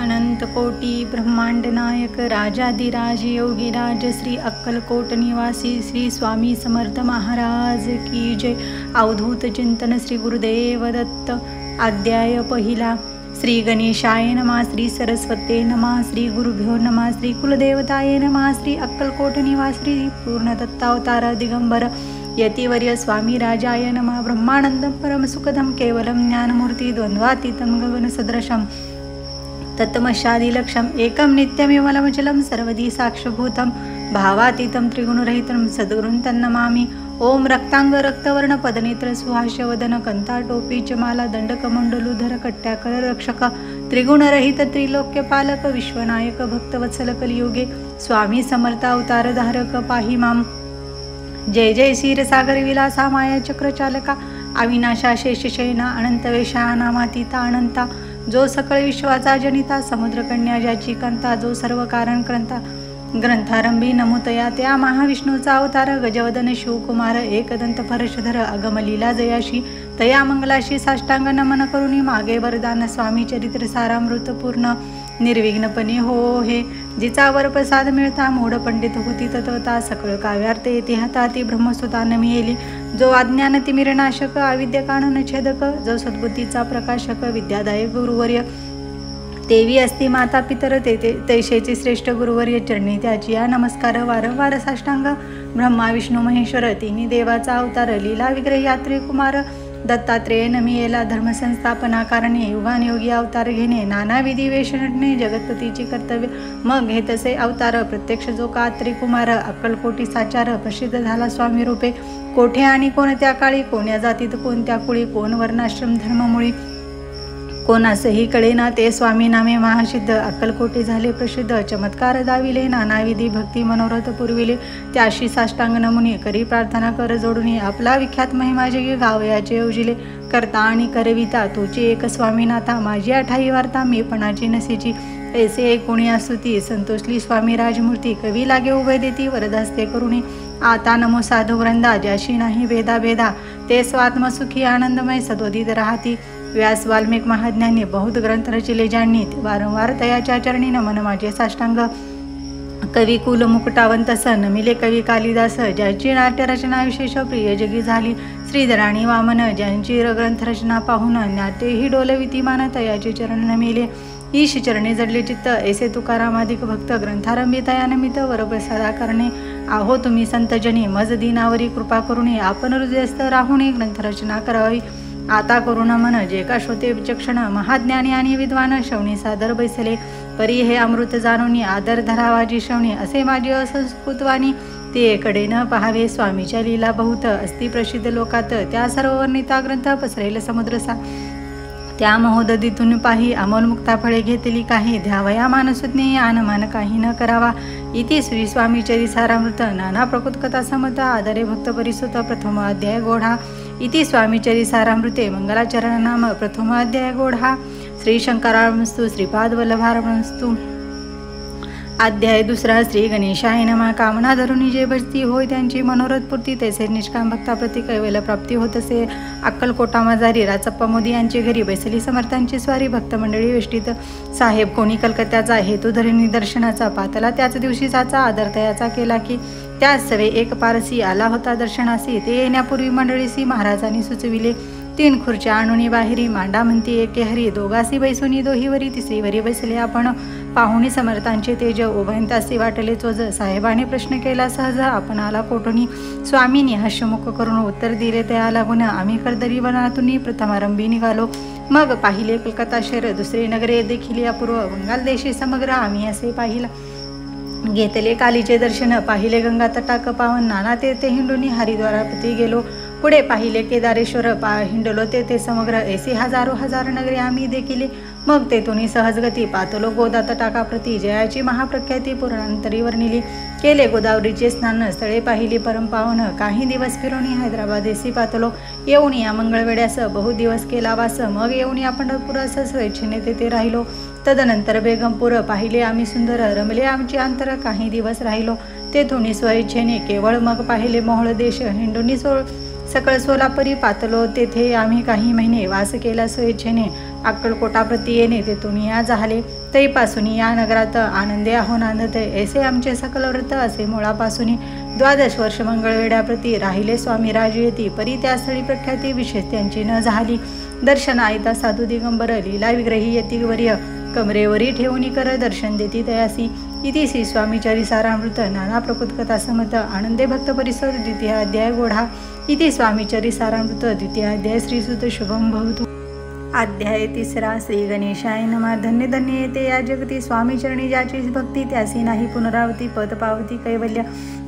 अनंत कोटी ब्रह्मांड नायक राजाधिराज योगीराज श्री अक्कलकोट निवासी श्री स्वामी समर्थ महाराज की जय। अवधूत चिंतन श्री गुरुदेव दत्त। अध्याय पहिला। श्री गणेशाय नमः, श्री सरस्वते नमः, श्री गुरुभ्यो नमः, श्री कुलदेवताय नमः, श्री अक्कलकोट निवासी श्री पूर्ण दत्तावतार दिगंबर यतिवर्य स्वामी राजाय नमः। ब्रह्मानंदं परमसुखदं केवलं ज्ञानमूर्ति द्वंद्वातीतं गगनसदृशं तत्तमशादिलक्षम् एकं नित्यमेवलमचलं सर्वदी साक्षभूतं भावातीतं त्रिगुणरहितं सद्गुरुं तन्नमामि। ओम रक्तांग रक्तवर्ण पदनेत्र सुहास्यवदन कंठाटोपी चमाला दंडकमंडलूधर कट्याकर रक्षक त्रिगुणरहित त्रिलोक्यपालक विश्वनायक भक्तवत्सल कलियुगे स्वामी समर्थ अवतार धारक पाहि माम। जय जय क्षीरसागर विलासा माया चक्रचालका अविनाशा शेषशयना अनंत वेशा नामातीता अनंता जो सकळ विश्वाचा जनिता समुद्रकन्या ज्याची कांता जो सर्व कारण करता ग्रंथारंभी नमुतया त्या महाविष्णूचा अवतार गजवदन शिवकुमार एकदंत परशधर अगमलीला जयाशी तया मंगलाशी साष्टांग नमन करुणी मागे वरदान स्वामी चरित्र सारामृत पूर्ण निर्विघ्नपणे हो हे। जिचा वर प्रसाद मिळता मूढ पंडित होती तत्वता सकळ काव्यार्थ येते हाताती ब्रह्मसुता न मिळेली जो अज्ञान तिमिरनाशक अविद्या कानन छेदक जो सद्बुद्धीचा प्रकाशक विद्यादायक गुरुवर्य देवी असती माता पितर तैशेची श्रेष्ठ गुरुवर्य चरणी त्याची या नमस्कार वारंवार साष्टांग। ब्रह्मा विष्णू महेश्वर तिन्ही देवाचा अवतार लीला विग्रह यात्रे कुमार दत्तात्रेय नमियेला धर्मसंस्थापना कारणे युगानयोगी अवतार घेणे नाना विधी वेश नटणे जगतपतीची कर्तव्य मग हे तसे अवतार प्रत्यक्ष जो का त्रिकुमार अक्कलकोटी साचार प्रसिद्ध झाला स्वामी रूपे कोठे आणि कोणत्या काळी कोण्या जातीत कोणत्या कुळी कोण वर्णाश्रम धर्ममुळी कोणासही कळेना ते स्वामी नामे महासिद्ध अक्कलकोटी झाले प्रसिद्ध चमत्कार दाविले नानाविधी भक्ती मनोरथ पुरविले त्याशी साष्टांग नमुनी करी प्रार्थना कर जोडून आपला विख्यात महिमा जगी गावयाचे योजिले करता आणि करविता तुझे एक स्वामीनाथा माझी अठाई वार्ता मीपणाची नसेची ऐसे ऐकुणी स्तुती संतोषली स्वामी राजमूर्ती कवी लागे उभय देती वरदहस्ते करुणी आता नमो साधू वृंदा ज्याशी नाही भेदा भेदा ते स्वात्मसुखी आनंदमय सदोदित राहती व्यास वाल्मिक महाज्ञानी बहुत ग्रंथ रचिले ज्यांनी वारंवार तयाच्या चरणी नमन माझे साष्टांग। कवी कुल मुकुटावंत सन मिले कवी कालिदास ज्याची नाट्यरचना विशेष प्रिय जगी झाली श्रीधर आणि वामन ज्यांची ग्रंथरचना पाहून नाट्यही डोलविती मान तयाचे चरण नमिले ईश चरणे जडले चित्त ऐसे तुकारामाधिक भक्त ग्रंथारंभी तयानमित वरप्रसादा करणे आहो तुम्ही संतजनी मज दिनावरी कृपा करुणे आपण हृदयस्थ राहुणे ग्रंथरचना करावी आता करुण मन जे का श्रोते विचक्षण महाज्ञानी आणि विद्वान श्रवणी सादर बैसले परी हे अमृत जाणून आदर धरावाजी श्रवणी असे माझे असंस्कृतवाणी ते कडे न पहावे स्वामीच्या लीला बहुत अस्ति प्रसिद्ध लोकात त्या सर्व वर्णिता ग्रंथ पसरेल समुद्रसा त्या महोदधीतून पाही अमोल मुक्ता फळे घेतली काही ध्यावया मानसज्ञेय आनमान काही न करावा इति श्री स्वामी चरिसारामृत नाना प्रकृत कथा समत आदरे भक्त परिसुत प्रथम अध्याय गोढा इति स्वामी चरिसारामृते मंगलाचरण नाम प्रथम अध्याय गोढा। श्री शंकरार्पणमस्तु श्रीपाद वल्लभार्पणमस्तु। अध्याय दुसरा। श्री गणेशाय नमः। कामना धरुणी जे भजती होय त्यांची मनोरथ पूर्ती तैसे निष्काम भक्ताप्रती कैवल्य प्राप्ती होत असे अक्कलकोटा मजारी राचप्पा मोदी यांची घरी बैसली समर्थांची स्वारी भक्त मंडळी वेष्टीत साहेब कोणी कलकत्त्याचा हेतू धरणी दर्शनाचा पातला त्याच दिवशीचा आदर तयाचा केला की त्याच सवे एक पारसी आला होता दर्शनासी ते येण्यापूर्वी मंडळीसी महाराजांनी सुचविले 3 खुर्च्या आणून बाहेरी मांडा म्हणती एके हरी दोघासी बैसुनी दोहीवरी तिसरीवरी बसले आपण पाहुणी समर्थांचे तेज उभयंतासी वाटले चोज साहेबाने प्रश्न केला सहज आपण आला कोठून स्वामींनी हास्यमुख करून उत्तर दिले त्या लागून आम्ही कर्दरी वनातून प्रथमारंभी निघालो मग पाहिले कलकत्ता शहर दुसरे नगरे देखील अपूर्व बंगाल देशी समग्र आम्ही असे पाहिला घेतले कालीचे दर्शन पाहिले गंगा तटाक पावन नाना ते हिंडून हरिद्वारापती गेलो पुढे पाहिले केदारेश्वर हिंडलो ते समग्र ऐसे हजारो हजार नगरे आम्ही देखील मग तेथून सहजगती पातलो गोदा तटाकाप्रती जयाची महाप्रख्याती पुराणांतरी वर्णिली केले गोदावरीचे स्नान स्थळे पाहिली परमपावन काही दिवस फिरून हैदराबाद देसी पातलो येऊन या मंगळवेड्यास बहु दिवस केला वास मग येऊन या पंढरपुरास स्वेच्छेने तेथे राहिलो तदनंतर बेगमपूर पाहिले आम्ही सुंदर रमले आमचे अंतर काही दिवस राहिलो तेथून स्वेच्छेने केवळ मग पाहिले मोहोळ देश हिंडूनी सकळ सोलापुरी पातलो तेथे आम्ही काही महिने वास केला स्वेच्छेने अक्कलकोटाप्रती येणे तेथून या झाले तैपासून या नगरात आनंदे आहो नांदते ऐसे आमचे सकल व्रत असे मुळापासून 12 वर्ष मंगळवेढ्याप्रती राहिले स्वामी राज येती परी त्या स्थळी प्रख्याती विशेष त्यांची न झाली दर्शन आयता साधू दिगंबर लीला विग्रही यती वर्य कमरेवरी ठेवून कर दर्शन देती तयासी इति श्री स्वामी चरिसारामृत नाना प्रकृत कथा समत आनंदे भक्त परिसर द्वितीय अध्याय गोढा इति स्वामी चरिसारामृत द्वितीय अध्याय श्रीसुत शुभम भवतु। अध्याय 3 श्री गणेशाय नमः। धन्य धन्य येते या जगती स्वामी चरणी ज्याची भक्ती त्यासी नाही पुनरावती पद पावती कैवल्य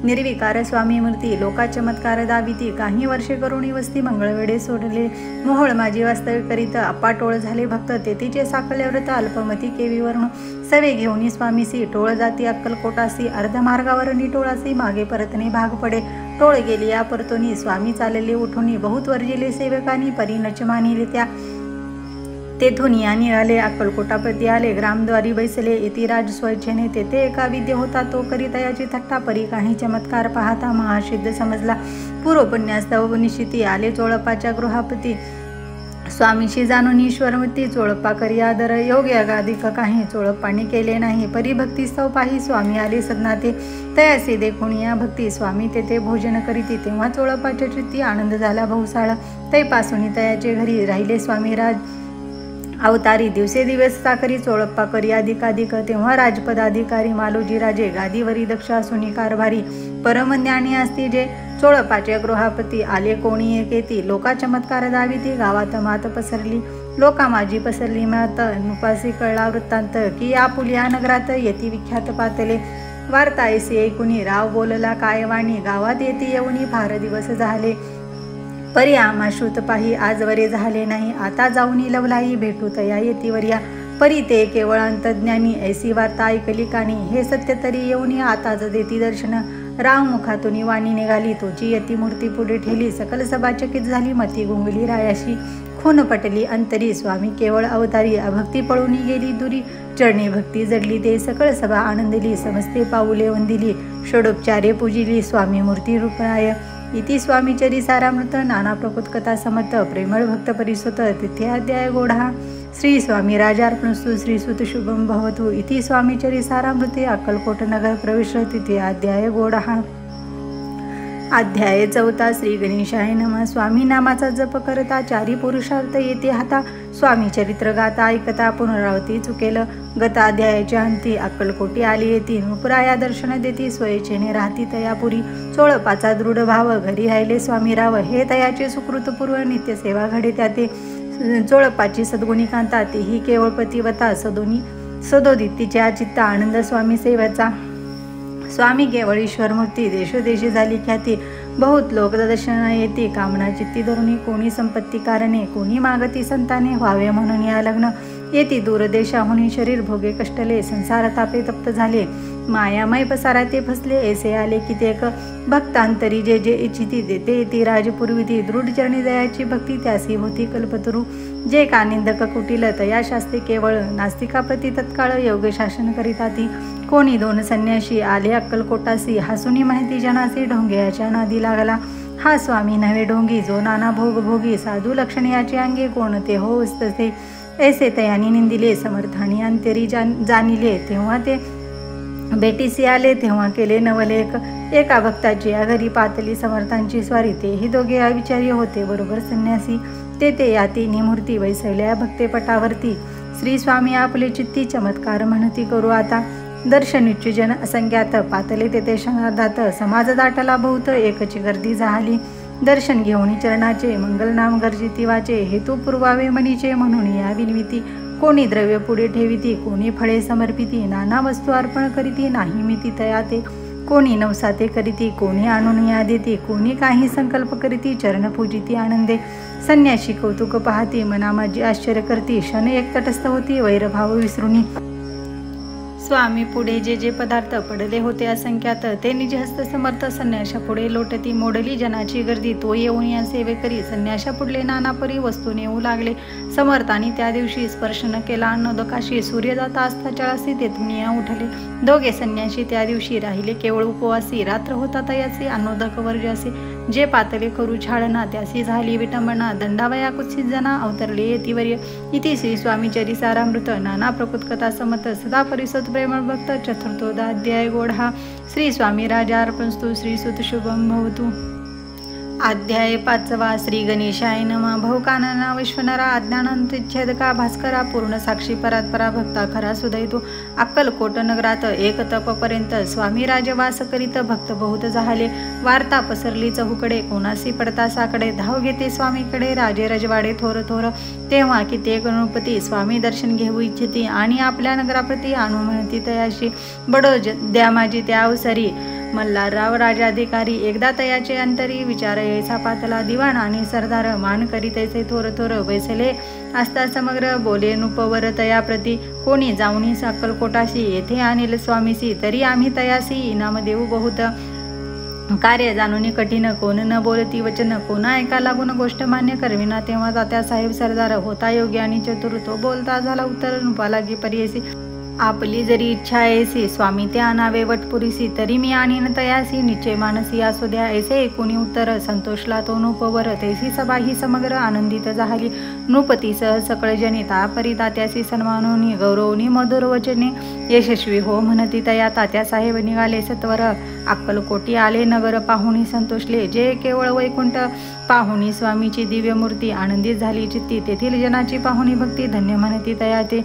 निर्विकार स्वामी मूर्ती लोका चमत्कार दाविती काही वर्षे करुणी वस्ती मंगळवेढे सोडले मोहोळ माझी वास्तव्य करीत अपाटोळ झाले भक्त तेथीचे साकळे व्रत अल्पमती केवी वर्ण सवे घेऊनी स्वामीसी टोळ जाती अक्कलकोटासी अर्धमार्गावर टोळासी मागे परतणे भाग पडे टोळ गेली या परतोनी स्वामी चालले उठोनी बहुत वर्जिले सेवकानी परी नच मानिले त्या तेथून या निघाले अक्कलकोटाप्रती आले ग्रामद्वारी बैसले इति राज स्वच्छेने तेथे एका विद्य होता तो करी तयाची थट्टा परी काही चमत्कार पाहता महासिद्ध समजला पूर्वपुण्यास निश्चिती आले चोळप्पाच्या गृहापती स्वामीशी जाणून ईश्वरमती चोळप्पा करी आदर योग्य अगाधिक काही चोळप्पाने केले नाही परिभक्ती स्तव पाही स्वामी आले सदनाते तयासे देखून या भक्ती स्वामी तेथे भोजन करीती तेव्हा चोळप्पाच्या चित्ती आनंद झाला बहुसाळ तैपासून तयाचे घरी राहिले स्वामी राज अवतारी दिवसे दिवस साकरी चोळप्पा करी अधिकाधिक तेव्हा राजपदाधिकारी मालोजी राजे गादीवरी दक्ष असूनी कारभारी परमज्ञानी असती जे चोळप्पाच्या गृहापती आले कोणी एकेती लोका चमत्कार दाविती गावात मात पसरली लोका माझी पसरली मात नुपासी कळला वृत्तांत की आपुल्या नगरात येती विख्यात पातले वार्ता ऐसी ऐकुनी राव बोलला काय वाणी गावात येती येऊनी फार दिवस झाले परी आम्हा श्रुत पाही आजवरे झाले नाही आता जाऊनी लवलाई भेटू तया येती वर्या परी ते केवळ अंतज्ञानी ऐसी वार्ता ऐकली कानी हे सत्य तरी येऊनी आताच देती दर्शन राव मुखातून वाणी निघाली तोची यती मूर्ती पुढे ठेली सकल सभा चकित झाली मती गुंगली रायाशी खून पटली अंतरी स्वामी केवळ अवतारी अभक्ती पळून गेली दुरी चरणी भक्ती जडली ते सकळ सभा आनंदली समस्ते पाऊले वंदिली षडोपचारे पूजिली स्वामी मूर्ती रूपराय इति स्वामी चरिसारामृत नाना प्रकृत कथा समत प्रेमळ भक्त परिसुत तिथे अध्याय गोढा श्री स्वामी राजार्पणस्तु श्रीसुत शुभम भवतु इति स्वामी चरिसारामृते अक्कलकोट नगर प्रविश तिथे अध्याय गोढा। अध्याय 4 श्री गणेशाय नमः। स्वामी नामाचा जप करता चारी पुरुषार्थ येते हाता स्वामी चरित्र गाता ऐकता पुनरावती चुकेल गता अध्यायाच्या अंती अक्कलकोटी आली येती नुपुराया दर्शन देती स्वयेच्छेने राहती तयापुरी चोळपाचा दृढ भाव घरी राहिले स्वामी राव हे तयाचे सुकृतपूर्व नित्य सेवा घडे त्याते चोळपाची सद्गुणी कांता तेही केवळ पतिवता सदोदित तिच्या चित्ता आनंद स्वामी सेवेचा स्वामी केवळ ईश्वरमूर्ती देशोदेशी झाली ख्याती बहुत लोक दर्शना येते कामना चित्ती धरुणी कोणी संपत्ती कारणे कोणी मागती संताने व्हावे म्हणून या लग्न येती दूरदेशाहुनी शरीर भोगे कष्टले संसार तापे तप्त झाले मायामय पसारा ते फसले ऐसे आले कित्येक भक्तांतरी जे जे इच्छिती देते ती राजपूर्वी दृढ चरणी दयाची भक्ती त्यासी होती कल्पतरू जे का निंदक कुटील तया शास्त्री केवळ नास्तिकाप्रती तत्काळ योग शासन करीता ती कोणी 2 संन्याशी आले अक्कलकोटासी हसुनी माहिती जनासी ढोंग्याच्या नादी लागला हा स्वामी नव्हे ढोंगी जो नाना भोग भोगी साधू लक्षण याचे अंगे कोणते हो तसे ऐसे तयानी निंदिले समर्थानी अंतरी जाणिले तेव्हा ते बेटीसी आले तेव्हा केले नवलेख एका भक्ताची या घरी पातली समर्थांची स्वारी तेही दोघे अविचार्य होते बरोबर संन्यासी ते या तिन्ही मूर्ती वैसल्या भक्तेपटावरती श्री स्वामी आपले चित्ती चमत्कार म्हणती करू आता दर्शनिच्छु जन असंख्यात पातले तेथे शनार्धात समाज दाटला बहुत एकची गर्दी झाली दर्शन घेऊन चरणाचे मंगलनाम गर्जिती वाचे हेतू पुरवावे मनीचे म्हणून या विनविती कोणी द्रव्य पुढे ठेविती कोणी फळे समर्पिती नाना वस्तू अर्पण करीती नाही मिती तयाते कोणी नवसाते करीती कोणी आणून या देती कोणी काही संकल्प करीती चरण पूजिती आनंदे संन्याशी कौतुक पाहती मना माझी आश्चर्य करती क्षण एक तटस्थ होती वैरभाव विसरुनी स्वामी पुढे जे जे पदार्थ पडले होते असंख्यात ते निजहस्त समर्थ संन्याशा पुढे लोटती मोडली जनाची गर्दी तो येऊन या सेवे करी संन्याशा पुढले नानापरी वस्तू नेऊ लागले समर्थानी त्या दिवशी स्पर्श न केला अन्नोदकाशी सूर्य जाता अस्ताचळासी तेथून या उठले दोघे संन्याशी त्या दिवशी राहिले केवळ उपवासी रात्र होता तयाचे अन्नोदक वर्जासी जे पातले करू छाळना त्यासी झाली विटंबना दंडावया कुत्सित जना अवतरले येतीवर्य इति श्री स्वामी चरिसारामृत नाना प्रकृत कथा समत सदा परिसत प्रेमळ भक्त चतुर्थोदाध्याय गोढा श्री स्वामी राजार्पणस्तु श्री सुत शुभम भवतु। अध्याय 5 श्री गणेशाय नमः। भवकानना विश्वनरा अज्ञानांतच्छेदका भास्करा पूर्ण साक्षी परात्परा भक्ता खरा सुदैतो अक्कलकोट नगरात एक तपपर्यंत स्वामी राजवास करीत भक्त बहुत झाले। वार्ता पसरली चहूकडे कोणासी पडता साकडे धाव घेते स्वामीकडे राजे रजवाडे थोर थोर तेव्हा कित्येक गणपती स्वामी दर्शन घेऊ इच्छिती आणि आपल्या नगराप्रती आणू म्हणती तयाशी बडो द्या माझी त्या अवसरी मल्हारराव राजाधिकारी एकदा तयाचे अंतरी विचार यायचा पातला दिवाण आणि सरदार मान करीत ऐसे थोर थोर बैसले असता समग्र बोले नुपवर तया प्रती कोणी जाऊनी अक्कलकोटाशी येथे आणील स्वामीसी तरी आम्ही तयासी इनाम देऊ बहुत कार्य जाणून कठीण कोण न बोलती वचन कोणा ऐका लागून गोष्ट मान्य करविना तेव्हा तात्यासाहेब सरदार होता योग्य आणि चतुर तो बोलता झाला उत्तर नुपालागी पर्येसी आपली जरी इच्छा ऐसी स्वामी ते आणावे वटपुरीसी तरी मी आणीन तयासी निश्चय मानसी असू द्या ऐसे एकूणी उत्तर संतोषला तो नृपवर तैसी सभा ही समग्र आनंदित झाली। नृपतीसह सकळ जनिता परी तात्यासी सन्मानोनी गौरवनी मधुर वचने यशस्वी हो म्हणती तया तात्यासाहेब निघाले सत्वर अक्कलकोटी आले नगर पाहुणी संतोषले जे केवळ वैकुंठ पाहुणी स्वामीची दिव्य मूर्ती आनंदित झाली चित्ती तेथील जनाची पाहुणी भक्ती धन्य म्हणती तया ते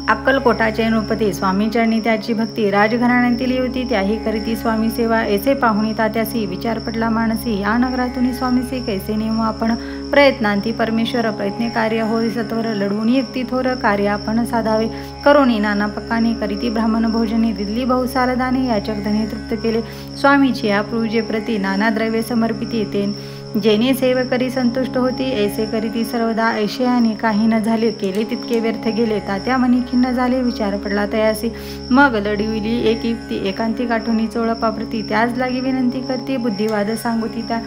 अक्कलकोटाचे नृपती स्वामी चरणी त्याची भक्ती राजघराण्यातील होती त्याही करीती स्वामी सेवा ऐसे पाहुणी तात्यासी विचार पडला मानसी या नगरातून स्वामीसी कैसे नेमू आपण प्रयत्नांती परमेश्वर प्रयत्ने कार्य होई सत्वर लढवून युक्ती थोर कार्य आपण साधावे करोनी नाना पक्काने करीती ब्राह्मण भोजने दिल्ली बहुसारदाने याचक धने तृप्त केले स्वामीची या पूजे प्रती नाना द्रव्ये समर्पिती ते जेने सेवकरी संतुष्ट होती ऐसे करीती सर्वदा ऐशे आणि काही न झाले केले तितके व्यर्थ गेले तात्या मनी खिन्न झाले विचार पडला तयासी मग लढविली एक युक्ती एकांती गाठुनी चोळपाप्रती त्याच लागी विनंती करती बुद्धिवाद सांगुती त्या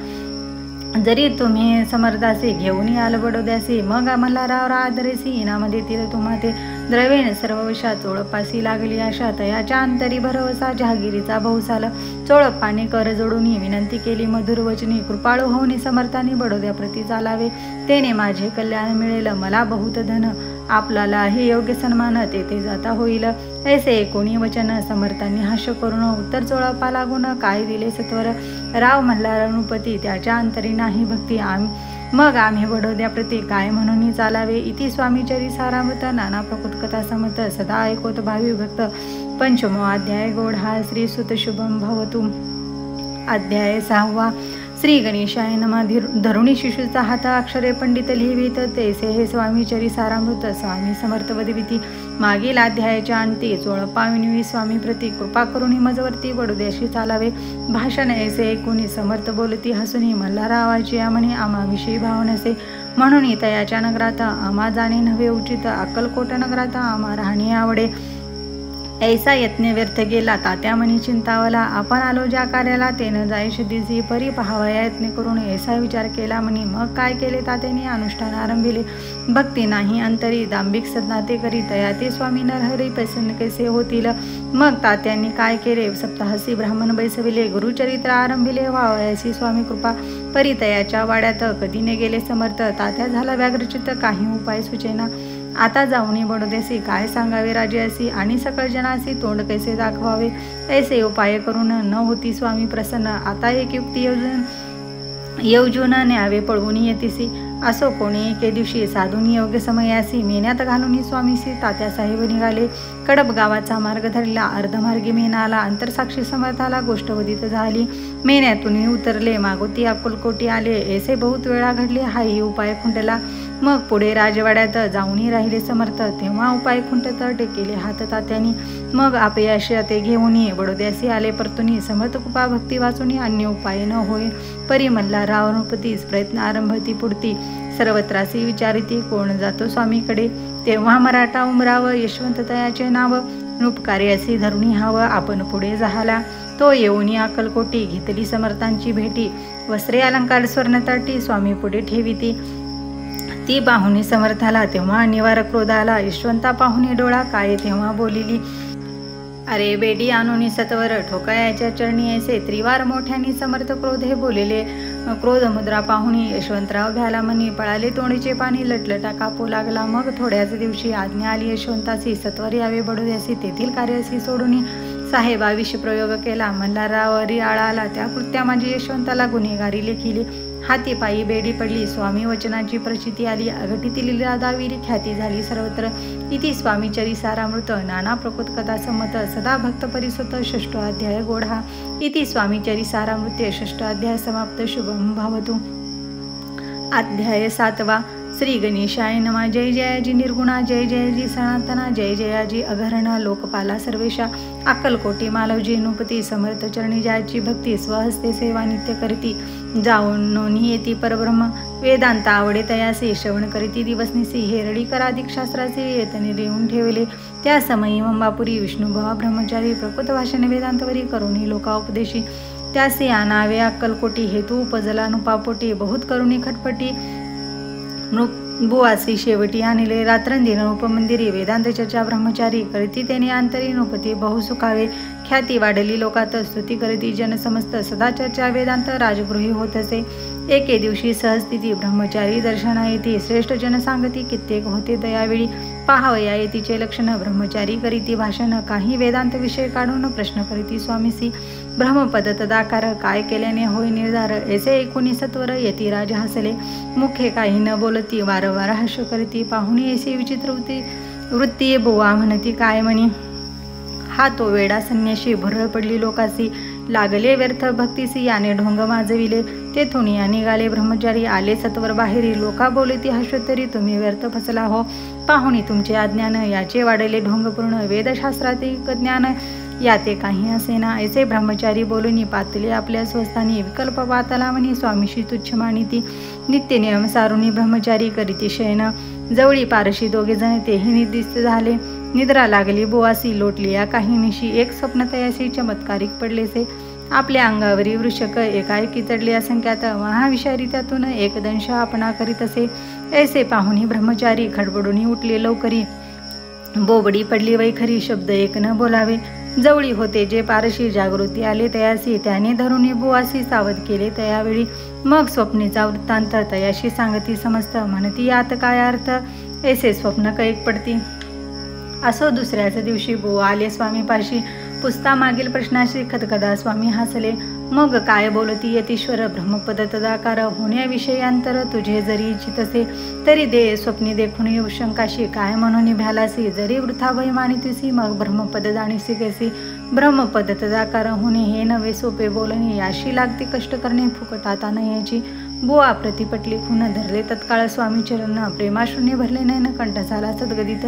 जरी तुम्ही समर्थासे घेऊन याल बडोद्यासी मग मल्हारराव आदरेसी इनाम देतील तुम्हा ते द्रवेण सर्व विषा चोळपासी लागली आशा तयाच्या अंतरी भरवसा जहागिरीचा बहुसाल चोळपाने कर जोडून विनंती केली मधुर वचनी कृपाळू होऊन समर्थाने बडोद्याप्रती चालावे तेने माझे कल्याण मिळेल मला बहुत धन आपल्याला हे योग्य सन्मान तेथे जाता होईल ऐसे कोणी वचन समर्थांनी हास्य करून उत्तर चोळपा लागून काय दिले सत्वर राव मल्हार नृपती त्याच्या अंतरी नाही भक्ती मग आम्ही बडोद्याप्रती काय म्हणून चालावे इति स्वामी चरिसारामृत नाना प्रकृत कथा समत सदा ऐकोत भावी भक्त। 5 अध्याय गोढा श्री सुत शुभम भवतु। अध्याय 6 श्री गणेशाय नमः। धरुणी शिशूचा हात अक्षरे पंडित लिहिवीत तैसे हे स्वामी चरिसारामृत स्वामी समर्थ वदविती। मागील अध्यायाच्या अंती चोळपाविनवी स्वामी प्रती कृपा करून मजवरती बडोद्याशी चालावे भाषण ऐसे ऐकून समर्थ बोलती हसुनी मल्हाररावाची म्हणे आम्हाविषयी भाव नसे म्हणून तयाच्या नगरात आम्हा जाणे नव्हे उचित अक्कलकोट नगरात आम्हा राहणे आवडे ऐसा यत्न व्यर्थ गेला तात्या मनी चिंतावला आपण आलो ज्या कार्याला ते न जाय दिसी परी पहावया यत्न करून ऐसा विचार केला म्हणी मग काय केले तात्याने अनुष्ठान आरंभिले भक्ती नाही अंतरी दांभिक सदनाते करी तया ते स्वामी नरहरी प्रसन्न कैसे होतील मग तात्यांनी काय केले सप्ताहसी ब्राह्मण बैसविले गुरुचरित्र आरंभिले व्हावयाची स्वामी कृपा परी तयाच्या वाड्यात कधीने गेले समर्थ तात्या झाला व्याघ्रचित्त काही उपाय सुचेना आता जाऊनी बडोद्यासी काय सांगावे राजासी आणि सकळ जनासी तोंड कैसे दाखवावे ऐसे उपाय करून न होती स्वामी प्रसन्न आता एक युक्ती येऊजून न्यावे पळवून येतीसी असो कोणी एके दिवशी साधून योग्य समयासी मेन्यात घालून स्वामीसी तात्यासाहेब निघाले कडब गावाचा मार्ग धरला अर्धमार्गी मेना आला अंतरसाक्षी समर्थाला गोष्ट वदित झाली मेन्यातून उतरले मागोती अक्कलकोटी आले ऐसे बहुत वेळा घडले हाही उपाय खुंटला मग पुढे राजवाड्यात जाऊनी राहिले समर्थ तेव्हा उपाय खुंटत टेकेले हात तात्यानी मग अपयश ते घेऊन बडोद्यासी आले परतुनी समर्थ कृपा भक्ती वाचून अन्य उपाय न होय परी मल्हारराव नृपतीस प्रयत्न आरंभती पुढती सर्वत्रासी विचारिती कोण जातो स्वामीकडे तेव्हा मराठा उमराव यशवंत तयाचे नाव नृपकार्यासी धरुणी हावं आपण पुढे झाला तो येऊनी अक्कलकोटी घेतली समर्थांची भेटी वस्त्रे अलंकार स्वर्णताटी स्वामी पुढे ठेविती ती पाहुणी समर्थाला तेव्हा निवार क्रोध आला यशवंता पाहुणी डोळा काय तेव्हा बोलिली अरे बेडी आणूनी सत्वर ठोकयाच्या चरणी ऐसे त्रिवार मोठ्यानी समर्थ क्रोध हे बोलेले. क्रोध मुद्रा पाहुणी यशवंतराव भ्याला म्हणी पळाले तोंडीचे पाणी लटलटा कापू लागला. मग थोड्याच दिवशी आज्ञा आली यशवंतासी सत्वर यावे बडोद्यासी तेथील कार्यासी सोडून साहेबा विषप्रयोग केला. मल्हाररावरी आळा आला त्या कृत्या माझी यशवंताला गुन्हेगारी लेखिली. हाती पायी बेडी पडली. स्वामी वचनाची प्रचिती आली. अघटित लीला दाविरी ख्याती झाली सर्वत्र. इति स्वामी चरिसारामृत नाना प्रकृत कथा संमत सदा भक्त परिसुत. षष्ठो अध्याय गोढा. इति स्वामी चरिसारामृते षष्ठ अध्याय समाप्त. शुभम भावतु. अध्याय 7. श्री गणेशाय नमः. जय जयाजी निर्गुणा, जय जयाजी सनातना, जय जयाजी अघरणा लोकपाला सर्वेशा. अक्कलकोटी मालवजी नुपती समर्थ चरणी जयाची भक्ती स्वहस्ते सेवा नित्य करती. जाऊन नोनी येती परब्रह्म वेदांत आवडे तयासे श्रवण करीती दिवसनिसी. हेरडी कराधिक शास्त्राचे येतने लिहून ठेवले. त्या समयी मंबापुरी विष्णुभवा ब्रह्मचारी प्रकृत भाषण वेदांतवरी करुणी लोकाउपदेशी. त्यासे आनावे अक्कलकोटी हेतू उपजला नुपापोटी. बहुत करुणी खटपटी बुवासी शेवटी आणले. रात्रंदिन उपमंदिरी वेदांत चर्चा ब्रह्मचारी करती तेने अंतरी नुपती बहुसुखावे. ख्याती वाढली लोकात स्तुती करती जन समस्त सदा चर्चा वेदांत राजगृही होत असे. एके दिवशी सहस्थिती ब्रह्मचारी दर्शना येती. श्रेष्ठ जन सांगती कित्येक होते दयावेळी. पाहावया येतीचे लक्षण ब्रह्मचारी करीती भाषण. काही वेदांत विषय काढून प्रश्न करीती स्वामीसी. ब्रह्मपद तदाकार काय केल्याने होय निर्धार. ऐसे ऐकुनी सत्वर येती राज हसले. मुखे काही न बोलती वारंवार हर्ष करती. पाहुणी ऐसी विचित्र वृत्ती बुवा म्हणती काय म्हणी. हा तो वेडा संन्याशी भुरळ पडली लोकासी. लागले व्यर्थ भक्तीसी याने ढोंग माजविले. तेथून या निघाले ब्रह्मचारी आले सत्वर बाहेरी. लोका बोलती हर्षोत्तरी तुम्ही व्यर्थ फसला हो. पाहुणी तुमचे अज्ञान याचे वाढले ढोंगपूर्ण. वेदशास्त्रातील ज्ञान याते काही असेना. ऐसे ब्रह्मचारी बोलूनी पातले आपल्या स्वस्थानी. विकल्प पातला म्हणी स्वामीशी तुच्छ मानिती. नित्य नियम सारुणी ब्रह्मचारी करीती शयन. जवळी पारशी दोघे जण तेही निर्दिष्ट झाले. निद्रा लागली बुवासी लोटली या काही निशी. एक स्वप्न तयाशी चमत्कारिक पडलेसे. आपल्या अंगावरी वृषक एकाएकी चढले असंख्यात. महाविषारी त्यातून एक दंश आपणा करीत असे. ऐसे पाहुणी ब्रह्मचारी खडबडून उठले लवकरी. बोबडी पडली वैखरी. शब्द एक न बोलावे. जवळी होते जे पारशी जागृती आले तयासी. त्याने धरून बुवासी सावध केले तयावेळी. मग स्वप्नेचा वृत्तांत तयाशी सांगती समस्त. म्हणती यात काय अर्थ ऐसे स्वप्न कैक पडती. असो दुसऱ्याच दिवशी बुवा आले स्वामीपाशी. पुसता मागील प्रश्नाशी खदखदा स्वामी हसले. मग काय बोलती यतीश्वर ब्रह्मपद तदाकार. होण्याविषयांतर तुझे जरी इच्छित असे तरी दे स्वप्नी देखून येऊ शंकाशी. काय म्हणून भ्यालासी जरी वृथा भय मानितीसी. मग ब्रह्मपद जाणीसी कैसी. ब्रह्मपद तदाकार होणे हे नवे सोपे बोलणे. याशी लागते कष्ट करणे फुकट आता नयाची. बुवा प्रतिपटली खून धरले तत्काळ स्वामी चरण. प्रेमाशून्य भरले नयन कंठ झाला सद्गदित.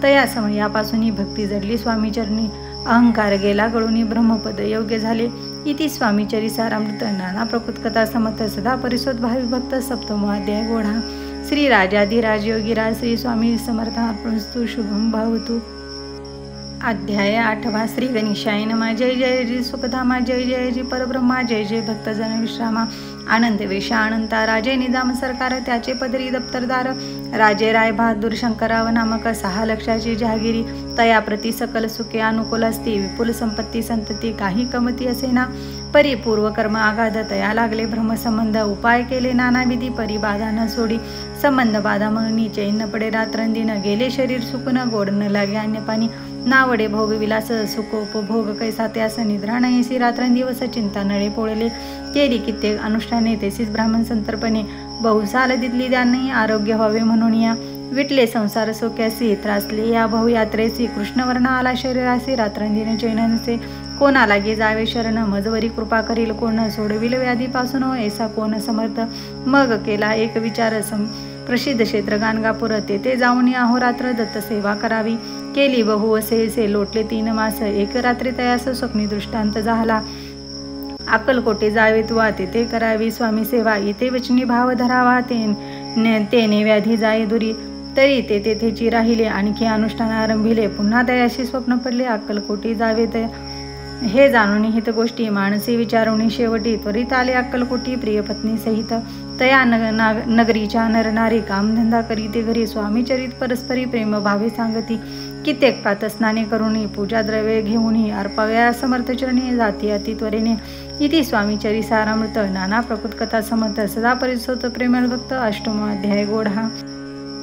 तया समयापासून भक्ती जडली स्वामी चरणी. अहंकार गेला गळून ब्रह्मपद योग्य झाले. इति स्वामी चरिसारामृत नाना प्रकृत कथा समत सदा परिसोद भावी भक्त. सप्तमो अध्याय गोढा. श्री राजाधिराज योगीराज श्री स्वामी समर्थार्पणस्तु. शुभम भावतु. अध्याय 8. श्री गणेशाय नमः. जय जय जी सुखधामा, जय जय जी परब्रह्मा, जय जय भक्तजन विश्रामा. आनंद वेशा अनंता राजे निजाम सरकार. त्याचे पदरी दप्तरदार. राजे राय बहादूर शंकरराव नामक 6 लक्षाची जहागिरी. तया प्रति सकल सुखे अनुकूल असती. विपुल संपत्ती संतती काही कमती असेना. परिपूर्व कर्म आघात तया लागले ब्रह्मसंबंध. उपाय केले नानाविधी परिबाधा न सोडी. संबंध बाधा म्हणून चैन पडे रात्रंदिन. गेले शरीर सुकून गोड न लागे अन्य पाणी. नावडे भोगविलास सुखोपभोग कैसा त्यास. निद्रा नाहीसी रात्रंदिवस चिंता नळे पोळले. केली कित्येक अनुष्ठाने तेसीच ब्राह्मण संतर्पणे. बहुसाल दितली त्यांनी आरोग्य व्हावे म्हणून या. विटले संसार सोक्यासी त्रासले या बहुयात्रेसी. कृष्णवर्ण आला शरीरासी रात्रंदिन चैननसे. कोणा लागे जावे शरण मजवरी कृपा करील कोण. सोडविल व्याधीपासून ऐसा कोण समर्थ. मग केला एक विचार प्रसिद्ध क्षेत्र गाणगापूर. तेथे जाऊन अहोरात्र दत्त सेवा करावी. केली बहु असे लोटले 3 मास. एक रात्री तयास स्वप्नी दृष्टांत झाला. अक्कलकोटे जावे तुवा तेथे करावी स्वामी सेवा. इथे वचनी भाव धरावा तेने व्याधी जाये दुरी. तरी ते तेथेची राहिले. आणखी अनुष्ठान आरंभिले. पुन्हा तयाशी स्वप्न पडले अक्कलकोटी जावे हे जाणून हित गोष्टी. माणसे विचारवणी शेवटी त्वरित आले अक्कलकोटी प्रियपत्नी सहित. तया नगरीच्या नरनारी कामधंदा करीते घरी. स्वामीचरित परस्परी प्रेम भावे सांगती. कित्येक प्रातस्नाने करूनी पूजा द्रव्ये घेऊनही अर्पाव्या समर्थचरणी जाती अति त्वरेने इति स्वामी चरिसारामृत नाना प्रकृत कथा समर्थ सदा परिसोत प्रेमळ भक्त अष्टमो अध्याय गोढा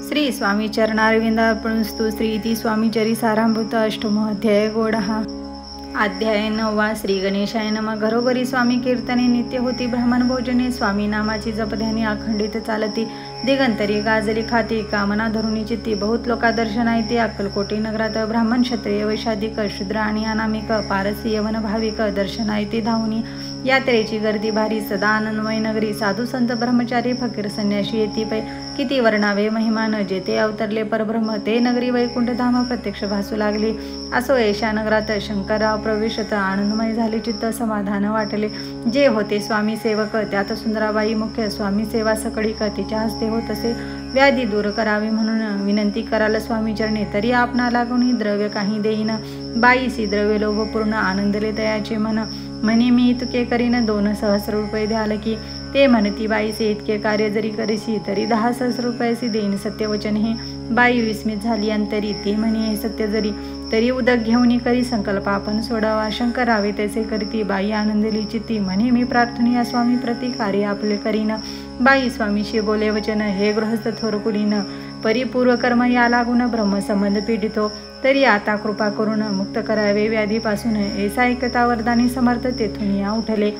श्री स्वामी चरणारविंदार्पणस्तु श्री इति स्वामी चरिसारामृत अष्टमो अध्याय गोढा अध्याय 9 श्री गणेशाय नमः। घरोघरी स्वामी कीर्तने नित्य होती ब्राह्मण भोजने स्वामी नामाची जपध्यानी अखंडित चालती दिगंतरी गाजली खाती कामना धरुणी चित्ती बहुत लोका दर्शना येते अक्कलकोटी नगरात ब्राह्मण क्षत्रिय वैशाधिक शूद्र आणि अनामिक पारसी यवन भाविक दर्शना येते धावणी यात्रेची गर्दी भारी सदा आनंदमय नगरी साधू संत ब्रह्मचारी फकीर संन्यासी येती पै किती वर्णावे महिमान जेथे अवतरले परब्रह्म ते नगरी वैकुंठ धाम प्रत्यक्ष भासू लागले असो येशा नगरात शंकरराव प्रवेशत आनंदमय झाले चित्त समाधान वाटले जे होते स्वामी सेवक त्यात सुंदराबाई मुख्य स्वामी सेवा सकळीक तिच्या हस्ते होत असे व्याधी दूर करावी म्हणून विनंती कराल स्वामी चरणी तरी आपणा लागून द्रव्य काही देईन बाईसी द्रव्य लोभपूर्ण आनंदले तयाचे मन म्हणे मी तुके करीन 2 सहस्र रुपये द्याल की ते म्हणती बाईसे इतके कार्य जरी करीसी तरी 10 सहस्र रुपयासी देईन सत्यवचन हे बाई विस्मित झाली अंतरी ती म्हणे हे सत्य जरी तरी उदक घेऊन करी संकल्प आपण सोडावा शंकरावे तैसे करीती बाई आनंदली चित्ती म्हणे मी प्रार्थनीय स्वामी प्रति कार्य आपले करीन बाई स्वामीशी बोले वचन हे गृहस्थ थोरकुलीन परिपूर्व कर्म या लागून ब्रह्मसंबंध पीडितो तरी आता कृपा करून मुक्त करावे व्याधीपासून ऐसा ऐकता वरदानी समर्थ तेथून या उठले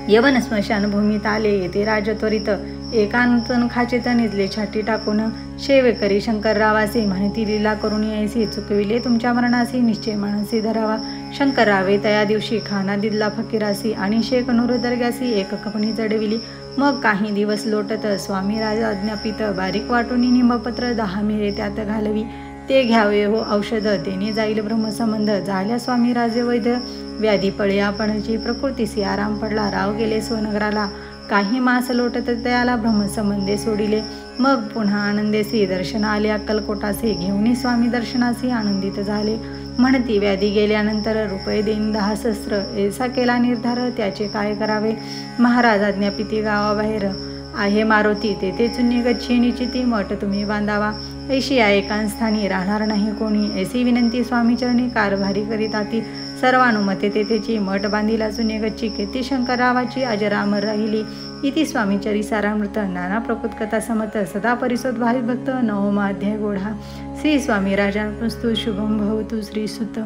यवन स्मशान भूमीत आले येथे राजत्वरित एका नूतन खाचेत निजले छाती टाकून शेवेकरी शंकररावासे म्हणती लीला करून यायसी चुकविले तुमच्या मरणासी निश्चय मानसी धरावा शंकररावे तया दिवशी खाना दिदला फकीरासी आणि शेख नूर दर्ग्यासी एक कपणी चढविली मग काही दिवस लोटत स्वामी राजा आज्ञापित बारीक वाटून निंबपत्र 10 मिरे त्यात घालवी ते घ्यावे हो औषध तेने जाईल ब्रह्मसंबंध झाल्या स्वामी राजे वैद्य व्याधी पळे आपणची प्रकृतीसी आराम पडला राव गेले स्वनगराला काही मास लोटत त्याला ब्रह्मसंबंधे सोडिले मग पुन्हा आनंदेसी दर्शन आले अक्कलकोटासे घेऊन स्वामी दर्शनासी आनंदित झाले म्हणती व्याधी गेल्यानंतर रुपये देईन 10 सहस्र ऐसा केला निर्धार त्याचे काय करावे महाराज आज्ञापिती गावाबाहेर आहे मारुती तेथे चुन्नी गच्छी निश्चिती मठ तुम्ही बांधावा ऐशी या एकांस्थानी राहणार नाही कोणी ऐसी विनंती स्वामी चरणी कारभारी करीत आती सर्वानुमते तेथेची मठ बांधिला चुन्नी गच्ची कीर्ती शंकररावाची अजरामर राहिली इति स्वामी चरिसारामृत नाना प्रकृत कथा समर्थ सदा परिसोत भावी भक्त 9वा अध्याय गोढा श्री स्वामी राजार्पणस्तु शुभम भवतु श्री सुत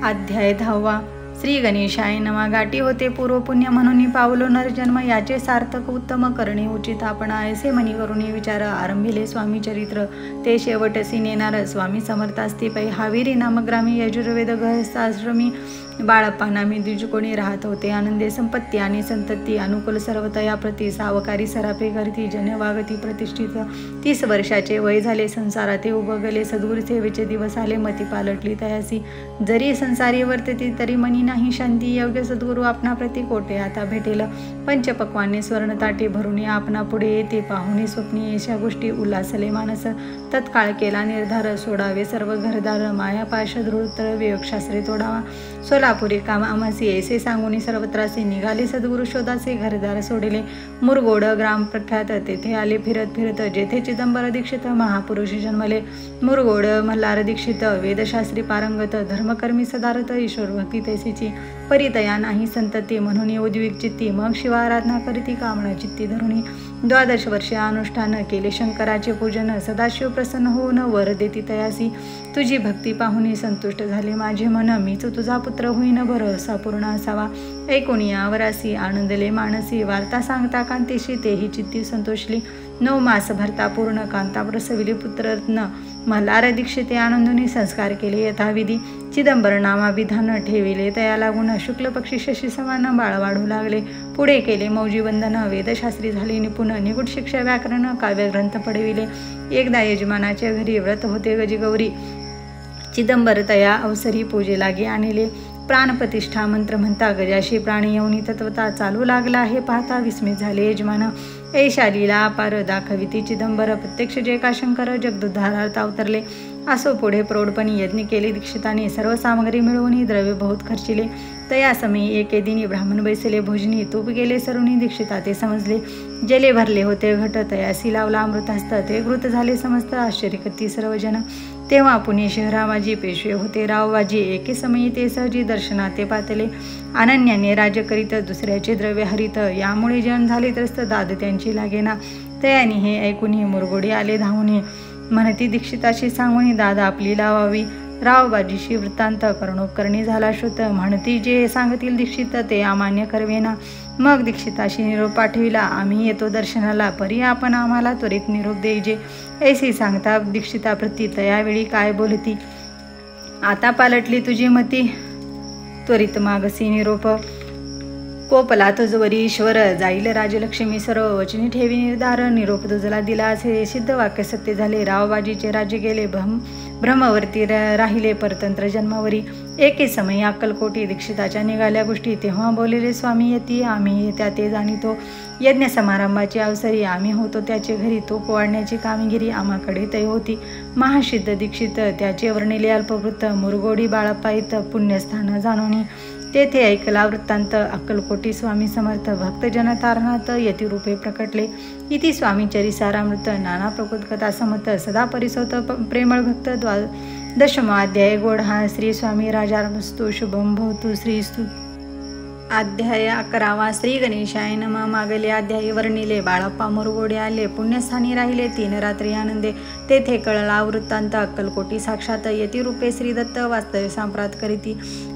अध्याय 10 श्री गणेशाय नमः। गाठी होते पूर्व पुण्य म्हणून पावलो नरजन्म याचे सार्थक उत्तम करणे उचित आपण ऐसे मनी करून विचार आरंभिले स्वामी चरित्र ते शेवटसी नेणार स्वामी समर्थास्ती पै हाविरी नामग्रामी यजुर्वेद गृहस्थाश्रमी बाळप्पा नामी द्विजकोणी राहत होते आनंदे संपत्ती आणि संतती अनुकूल सर्वतया प्रति सावकारी सरापे करती जनवागती प्रतिष्ठित 30 वर्षाचे वय झाले संसाराते उभगले सद्गुरु सेवेचे दिवस आले मती पालटली तयासी जरी संसारी वर्तती तरी मनी नाही शांती योग्य सद्गुरु आपणा प्रति कोटे आता भेटेल पंचपक्वाने स्वर्ण ताटे भरून आपणा पुढे येते पाहुणे स्वप्नी अशा गोष्टी उल्हासले मानस तत्काळ केला निर्धार सोडावे सर्व घरदार माया पाश धृतर वियोगशास्त्रे तोडावा सोलापुरी कामासी ऐसे सांगून सर्वत्रासे निघाले सद्गुरु शोधाचे घरदार सोडले मुरगोड ग्राम प्रख्यात तेथे आले फिरत फिरत जेथे चिदंबर दीक्षित महापुरुष जन्मले मुरगोड मल्हार दीक्षित वेदशास्त्री पारंगत धर्मकर्मी सदारथ ईश्वर भक्ती तैसीची परितया नाही संतती म्हणून उद्विक चित्ती मग शिवाराधना करीती कामना चित्ती धरुणी 12 वर्षे अनुष्ठान केले शंकराचे पूजन सदाशिव प्रसन्न होऊन वर देती तयासी तुझी भक्ती पाहुनी संतुष्ट झाले माझे मन मीच तुझा पुत्र होईन भरोसा पूर्ण असावा ऐकून यावरासी आनंदले मानसी वार्ता सांगता कांतीशी तेही चित्ती संतोषली 9 मास भरता पूर्ण कांता प्रसविली पुत्ररत्न मल्हार दीक्षिते आनंदोनी संस्कार केले यथाविधी चिदंबर नामाभिधान ठेविले तया लागून शुक्ल पक्षी शशी समान बाळ वाढू लागले पुढे केले मौजी वंदन वेदशास्त्री झाले निपुण निगुड शिक्षा व्याकरण काव्यग्रंथ पडविले एकदा यजमानाच्या घरी व्रत होते गजगौरी चिदंबर तया अवसरी पूजे लागे आणले प्राणप्रतिष्ठा मंत्र म्हणता गजाशी प्राणी येऊनी तत्वता चालू लागला हे पाहता विस्मित झाले यजमान ऐशा लीला अपार दाखविती चिदंबर प्रत्यक्ष जयकाशंकर जगदुद्धारार्थ अवतरले असो पुढे प्रौढपणी यज्ञ केले दीक्षिताने सर्व सामग्री मिळवून द्रव्य बहुत खर्चिले तया समयी एके दिनी ब्राह्मण बैसले भोजनी तूप गेले सरुणी दीक्षिता ते समजले जले भरले होते घट तयासी लावला अमृतास्त ते घृत झाले समस्त आश्चर्य करती सर्वजन तेव्हा पुणे शहरामाजी पेशवे होते रावबाजी. एके समयी ते सहजी दर्शनात ते पातले. अनन्याने राज्य करीत दुसऱ्याचे द्रव्य हरित. यामुळे जन झाले त्रस्त दाद त्यांची लागेना. तयानी हे ऐकून मुरगोडी आले धावून. म्हणती दीक्षिताशी सांगून दादा आपली लावावी. रावबाजीशी वृत्तांत करणोपकरणी झाला श्रुत. म्हणती जे सांगतील दीक्षित ते अमान्य करवेना. मग दीक्षिताशी निरोप पाठविला. आम्ही येतो दर्शनाला, परी आपण आम्हाला त्वरित निरोप देईजे. ऐसी सांगता दीक्षिता प्रती तयावेळी काय बोलती. आता पालटली तुझी मती, त्वरित मागसी निरोप. कोपला तुझवरी ईश्वर, जाईल राजलक्ष्मी सर्व. वचनी ठेवी निर्धार, निरोप तुझला दिला असे सिद्ध वाक्य सत्य झाले. रावबाजीचे राज्य गेले भ्रमवरती राहिले परतंत्र जन्मावरी. एके समयी अक्कलकोटी दीक्षिताच्या निघाल्या गोष्टी. तेव्हा बोललेले स्वामी यती आम्ही येत्या ते जाणितो. यज्ञ समारंभाची अवसरी आम्ही होतो त्याचे घरी. तूप वाढण्याची कामगिरी आम्हाकडे तय होती. महासिद्ध दीक्षित त्याचे वर्णिले अल्पवृत्त. मुरगोडी बाळप्पा पुण्यस्थान जाणून तेथे ऐकला वृत्तांत. अक्कलकोटी स्वामी समर्थ भक्तजन तारणात यतिरूपे प्रकटले. इति स्वामी चरिसारामृत नाना प्रकृत कथा समर्थ सदा परिसोत प्रेमळ भक्त. दशमाध्याय गोढा. श्री स्वामी राजार्मस्तु शुभम भवतु. श्रीस्तु. अध्याय 11. श्री गणेशाय नमः. मागले अध्यायी वर्णिले. बाळप्पा मुरगोडे आले. पुण्यस्थानी राहिले 3 रात्री आनंदे. तेथे कळला वृत्तांत. अक्कलकोटी साक्षात यतिरूपे श्रीदत्त वास्तव्य सांप्रात करीती.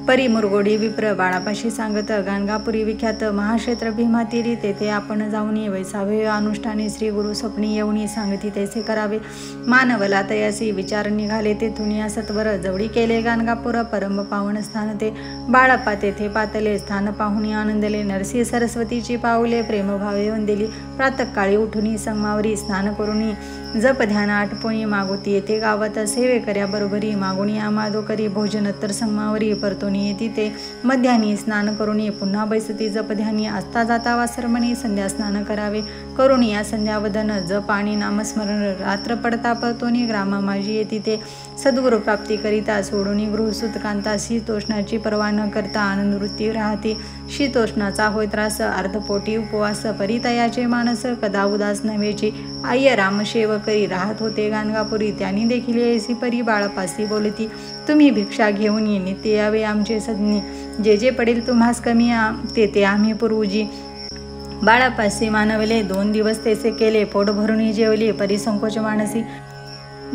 परी मुरगोडी विप्र बाळापाशी सांगत. गाणगापुरी विख्यात महाक्षेत्र भीमातीरी. तेथे आपण जाऊन वैसावे अनुष्ठाने श्री गुरु स्वप्नी येऊनी सांगती तैसे करावे. मानवला तयासी विचार निघाले. तेथून या सत्वर जवळी केले गाणगापूर. परम पावन स्थान ते. बाळप्पा तेथे पातले. स्थान पाहुणी आनंदले. नरसी सरस्वतीची पाऊले प्रेमभावे वंदिली. प्रातःकाळी उठुनी संगमावरी स्नान करुनी जप ध्यान आटपोणी मागोती येथे गावात. सेवे कर्या बरोबरी मागुणी आमादो करी. भोजन तर संगमावरी परतोनी येती ते. मध्यानी स्नान करुणी पुन्हा बैसती जप ध्यानी. असता जाता वासरमणी संध्या स्नान करावे. करुणी या संध्यावदन जप आणि नामस्मरण. रात्र पडता परतोनी ग्रामा माझी येती ते. सद्गुरु प्राप्ती करिता सोडूनी गृहसूत कांता. शीतोष्णाची पर्वा न करता आनंद वृत्ती राहते. शीतोष्णाचा होय त्रास अर्धपोटी उपवास. परितयाचे मानस कदा उदास नव्हेची. आय्य रामसेव करी राहत होते गाणगापुरी. त्यांनी देखील ऐसी परी बाळपासी बोलती. तुम्ही भिक्षा घेऊन ये नित्य यावे आमचे सज्ञी. जे जे पडेल तुम्हास कमी ते आम्ही पुरवूजी. बाळपासी मानवले. 2 दिवस तेसे केले. पोट भरून जेवले. परिसंकोच मानसी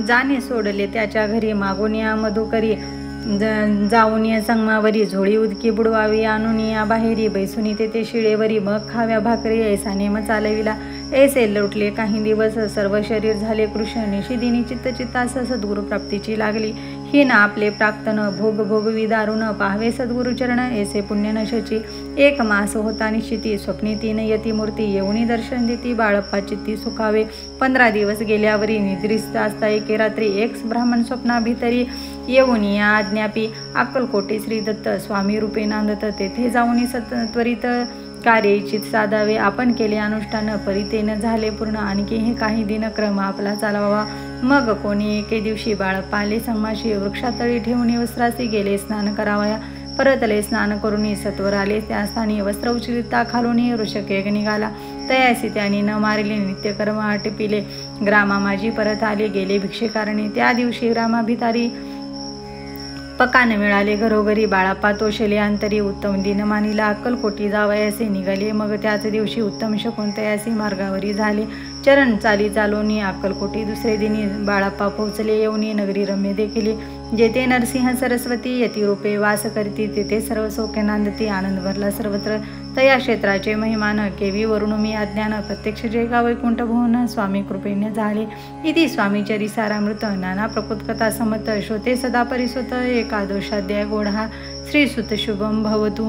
जाणे सोडले त्याच्या घरी. मागून या मधुकरी जाऊन या संगमावरी. झोळी उदकी बुडवावी आणून या बाहेरी. बैसुनी तेथे शिळेवरी मग खाव्या भाकरी. ऐसा नेम चालविला. ऐसे लोटले काही दिवस. सर्व शरीर झाले कृष्ण. निशिदिनी चित्तास सद्गुरु प्राप्तीची लागली. ही ना आपले प्राप्तन भोग भोगवी दारुण. पाहवे सद्गुरुचरण ऐसे पुण्यनशची. 1 मास होता निश्चिती. स्वप्नी 3 यती मूर्ती. येऊनी दर्शन देती बाळप्पा चित्ती सुखावे. 15 दिवस गेल्यावरी निद्रिस्त असता एके रात्री. एक ब्राह्मण स्वप्नाभितरी येऊन या आज्ञापी. अक्कलकोटी श्रीदत्त स्वामी रूपे नांदत. तेथे जाऊनी त्वरित कार्य इच्छित साधावे. आपण केले अनुष्ठान परितेन झाले पूर्ण. आणखी हे काही दिनक्रम आपला चालवावा. मग कोणी एके दिवशी बाळप्पा आले संगमाशी. वृक्षातळी ठेवून वस्त्रासी गेले स्नान करावया. परतले स्नान करून सत्वर आले. त्या स्थानी वस्त्र उचलिता खालून वृषकेग निघाला. तयासी त्यांनी न मारिले. नित्यकर्म आटपिले. ग्रामामाजी परत आले. गेले भिक्षेकारणी. त्या दिवशी ग्रामाभितारी पकान मिळाले घरोघरी. बाळप्पा तोषले अंतरी. उत्तम दिन मानिला. अक्कलकोटी जावयासे निघाले. मग त्याच दिवशी उत्तम शकून तयासी मार्गावरी झाले. चरण चाली चालोनी अक्कलकोटी. दुसरे दिनी बाळप्पा पोहोचले. येऊनी नगरी रम्य देखिले. जेथे नरसिंह सरस्वती यतिरूपे वास करती. तेथे सर्व सौख्य नांदती. आनंद भरला सर्वत्र. तया क्षेत्राचे महिमान केवी वरून मी अज्ञान. प्रत्यक्ष जयगा वैकुंठ भुवन स्वामी कृपेने झाले. इति स्वामी चरिसारामृत नाना प्रकृत कथा समर्थ. श्रोते सदा परिसोत. एकादशाध्याय गोढा. श्रीसुत शुभम भवतु.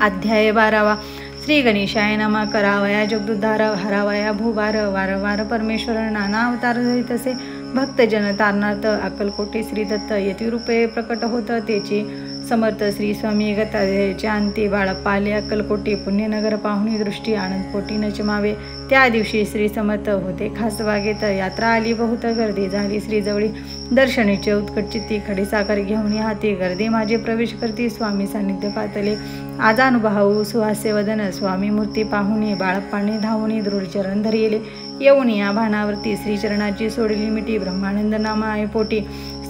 अध्याय 12. श्री गणेशाय नमः. करावया जगदुद्धार. हरावया भूभार. वारंवार परमेश्वर नाना अवतार धरितसे भक्तजन तारणार्थ. अक्कलकोटी श्रीदत्त यतिरूपे प्रकट होत. त्याची समर्थ श्री स्वामी गताच्या अंती. बाळप्पा आले अक्कलकोटी. पुण्यनगर पाहुणी दृष्टी आनंदपोटी नचमावे. त्या दिवशी श्री समर्थ होते खास बागेत. यात्रा आली बहुत. गर्दी झाली श्रीजवळी. दर्शनीचे उत्कट चित्ती. खडीसाखर घेऊन हाती. गर्दी माझे प्रवेश करती. स्वामी सान्निध्य पातले. आजानुभाऊ सुहास्य वदन. स्वामी मूर्ती पाहुणी. बाळप्पाने धावून दृढचरण धरिले. येऊन या भानावरती श्रीचरणाची सोडली मिठी ब्रह्मानंद नामा आहे पोटी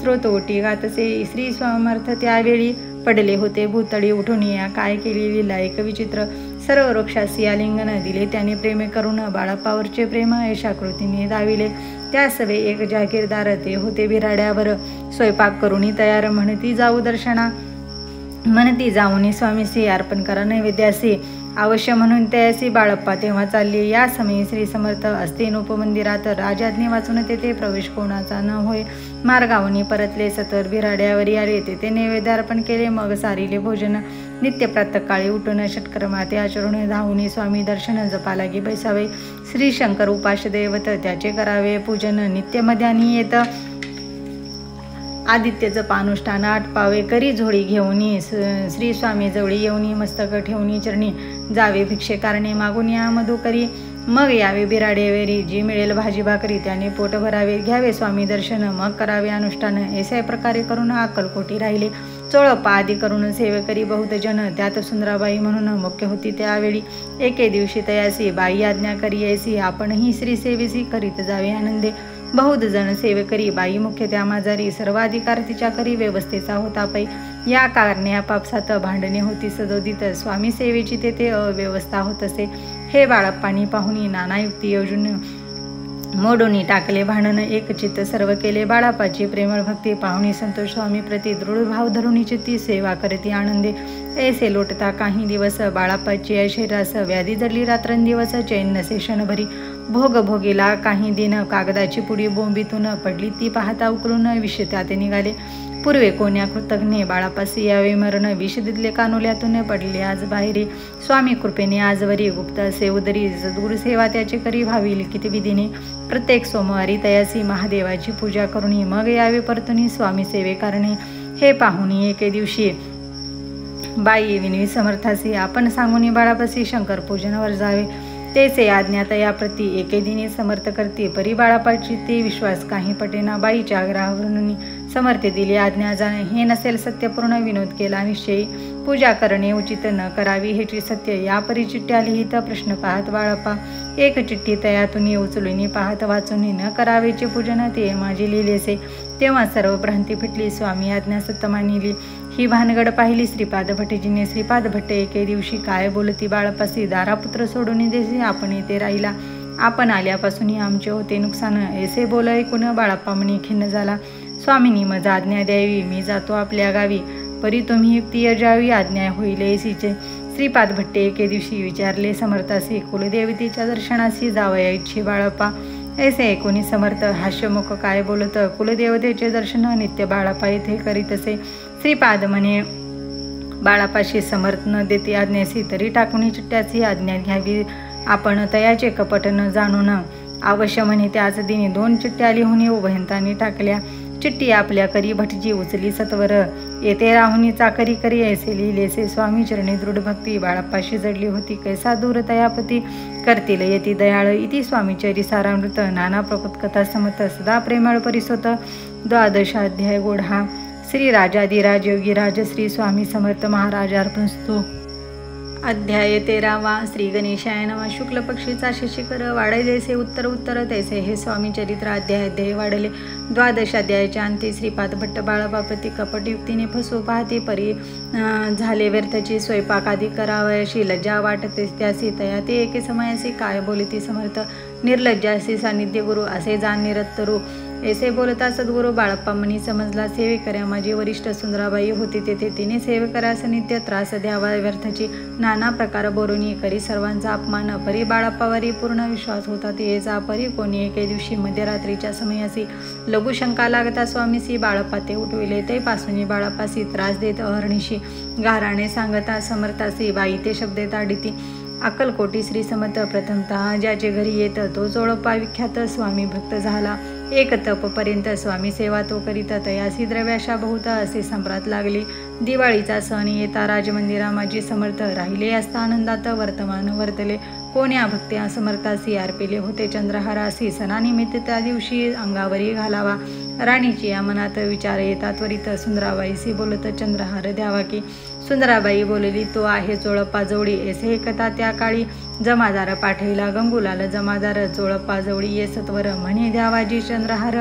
स्रोत ओटी गातसे श्री समर्थ त्यावेळी पडले होते भूतळी उठून या काय केली लीला एक विचित्र सर्व वृक्षासी आलिंगन दिले त्याने प्रेमे करून बाळाप्पावरचे प्रेम अशा कृतीने दाविले त्या सवे एक जागीरदार ते होते बिराड्यावर स्वयंपाक करून तयार म्हणती जाऊ दर्शना म्हणती जाऊन स्वामीसी अर्पण करा नैवेद्यासी अवश्य म्हणून त्यासी बाळप्पा तेव्हा चालली या समयी श्री समर्थ असते उपमंदिरात राजाज्ञे वाचून तेथे प्रवेश कोणाचा न होय मार्गावनी परतले सतर बिराड्यावरी आले तेथे नैवेद्यार्पण केले मग सारिले भोजन नित्य प्रातःकाळी उठून षटकर्माते आचरून धावून स्वामी दर्शन जपा लागी बैसावे श्री शंकर उपास्य दैवत त्याचे करावे पूजन नित्य मध्यानी येत आदित्यचं पानुष्ठान आटपावे करी झोळी घेऊनी श्री स्वामी जवळी येऊनी मस्तक ठेवणी चरणी जावे भिक्षे कारणे मागून या मधुकरी मग यावे बिराडेवेरी जी मिळेल भाजी भाकरी त्याने पोट भरावे घ्यावे स्वामी दर्शन मग करावे अनुष्ठान ऐसा प्रकारे करून अक्कलकोटी राहिले चोळप्पा आदी करून सेवेकरी बहुत जन त्यात सुंदराबाई म्हणून मुख्य होती त्यावेळी एके दिवशी तयासी बाई आज्ञा करी ऐसी आपणही श्री सेवेसी करीत जावे आनंदे बहुत जण सेवेकरी बाई मुख्य त्या माझारी सर्वाधिकार तिच्या करी व्यवस्थेचा होता पै या कारणे आपापसात भांडणे होती सदोदित स्वामी सेवेची तेथे अव्यवस्था होत असे हे बाळप्पानी पाहुणी नाना युक्ती योजून मोडून टाकले भांडण एक चित्त सर्व केले बाळापाची प्रेमळ भक्ती पाहुणी संतोष स्वामी प्रति दृढ भाव धरून चित्ती सेवा करती आनंदे ऐसे लोटता काही दिवस बाळापाची ऐशेरास व्याधी जडली रात्रंदिवस चैन नसे क्षणभरी भोग भोगीला काही दिन कागदाची पुडी बोंबीतून पडली ती पाहता उकलून विष त्यात निघाले पूर्वे कोण्या कृतज्ञे बाळापासी यावे मरण विष दिदले कानोल्यातून पडले आज बाहेरी स्वामी कृपेने आजवरी गुप्त असे उदरी सद्गुरु सेवा त्याचे करी व्हावी लिखित विधीने प्रत्येक सोमवारी तयासी महादेवाची पूजा करून मग यावे परतुनी स्वामी सेवे करणे हे पाहुणी एके दिवशी बाई विनवी समर्थासी आपण सांगून बाळापासी शंकर पूजनावर जावे तेचे आज्ञात या प्रती एके दिनी समर्थ करते परी बाळापाची ते विश्वास काही पटेना बाईच्या आग्रहावरून समर्थ दिली आज्ञा जाणे हे नसेल सत्यपूर्ण विनोद केला निश्चयी पूजा करणे उचित न करावी हेची सत्य या परी चिठ्ठ्या लिहित प्रश्न पाहत बाळाप्पा एक चिठ्ठी तयातून उचलून पाहत वाचून न करावेचे पूजन ते माझी लिहिलेसे तेव्हा सर्व भ्रांती फिटली स्वामी आज्ञा सत्य मानिली ही भानगड पाहिली श्रीपाद भट्टेजीने श्रीपाद भट्टे एके दिवशी काय बोलती बाळापासी दारापुत्र सोडून देसे आपण येथे राहिला आपण आल्यापासून आमचे होते नुकसान ऐसे बोल ऐकून बाळाप्पा म्हणे खिन्न झाला स्वामींनी मजा आज्ञा द्यावी मी जातो आपल्या गावी परी तुम्ही युक्ती यजावी आज्ञा होईल ऐसीचे श्रीपाद भट्टे एके दिवशी विचारले समर्थासी कुलदेवतेच्या दर्शनासी जावया इच्छे बाळाप्पा ऐसे ऐकून समर्थ हास्यमुख काय बोलत कुलदेवतेचे दर्शन नित्य बाळाप्पा येथे करीत असे श्रीपाद म्हणे बाळापाशी समर्थ न देते आज्ञासी तरी टाकून चिठ्ठ्याची आज्ञा घ्यावी आपण तयाचे कपट न जाणून अवश्य म्हणे त्याच दिनी 2 चिठ्ठ्या लिहून उभयंतांनी टाकल्या चिठ्ठी आपल्या करी भटजी उचली सत्वर येथे राहुनी चाकरी करी ऐसे लिहिलेसे स्वामी चरणी दृढ भक्ती बाळाप्पाशी जडली होती कैसा दूर तयापती करतील येती दयाळ इति स्वामीचरी सारामृत नाना प्रकृत कथा समत सदा प्रेमळ परिसोत 12 अध्याय गोढा श्री राजाधिराज योगीराज श्री स्वामी समर्थ महाराज अर्पणस्तु अध्याय 13 श्री गणेशाय नमः शुक्ल पक्षीचा शिशिकर वाढे जैसे उत्तर उत्तर तैसे हे स्वामी चरित्र अध्याय वाढले 12 अध्यायाच्या अंती श्रीपाद भट्ट बाळापाप्रती कपट युक्तीने फसवू पाहते परी झाले व्यर्थची स्वयंपाक आदी करावयाशी लज्जा वाटते त्यासी तया ते एके समयासी काय बोलती समर्थ निर्लज्जासी सानिध्य गुरु असे जाण निरत्तरू ऐसे बोलता सद्गुरू बाळप्पा म्हणी समजला सेवेकऱ्या माझी वरिष्ठ सुंदराबाई होती तेथे तिने सेवेकऱ्यास नित्य त्रास द्यावा व्यर्थची नाना प्रकार बोरुनी करी सर्वांचा अपमान परी बाळप्पावरी पूर्ण विश्वास होता तेचा परी कोणी एके दिवशी मध्यरात्रीच्या समयासी लघुशंका लागता स्वामीसी बाळप्पा ते उठविले ते पासून बाळप्पासी त्रास देत अहर्निशी गाराने सांगता समर्थासी बाई ते शब्दे ताडिती अक्कलकोटी श्री समर्थ प्रथमतः ज्याचे घरी येत तो चोळप्पा विख्यात स्वामी भक्त झाला एक तपपर्यंत स्वामी सेवा तो करीत तयासी द्रव्याशा बहुत असे संप्रात लागले दिवाळीचा सण येता राजमंदिरा माझी समर्थ राहिले असता आनंदात वर्तमान वर्तले कोण्या भक्त्या समर्थासी अर्पिले होते चंद्रहारासी सणानिमित्त त्या दिवशी अंगावरी घालावा राणीची या मनात विचार येतात त्वरित सुंदराबाईशी बोलत चंद्रहार द्यावा की सुंदराबाई बोलली तो आहे चोळप्पा जोडी ऐसे कथा त्या काळी जमादार पाठविला गंगुलाल जमादार चोळप्पा जवळी ये सत्वर म्हणे द्यावाजी चंद्रहार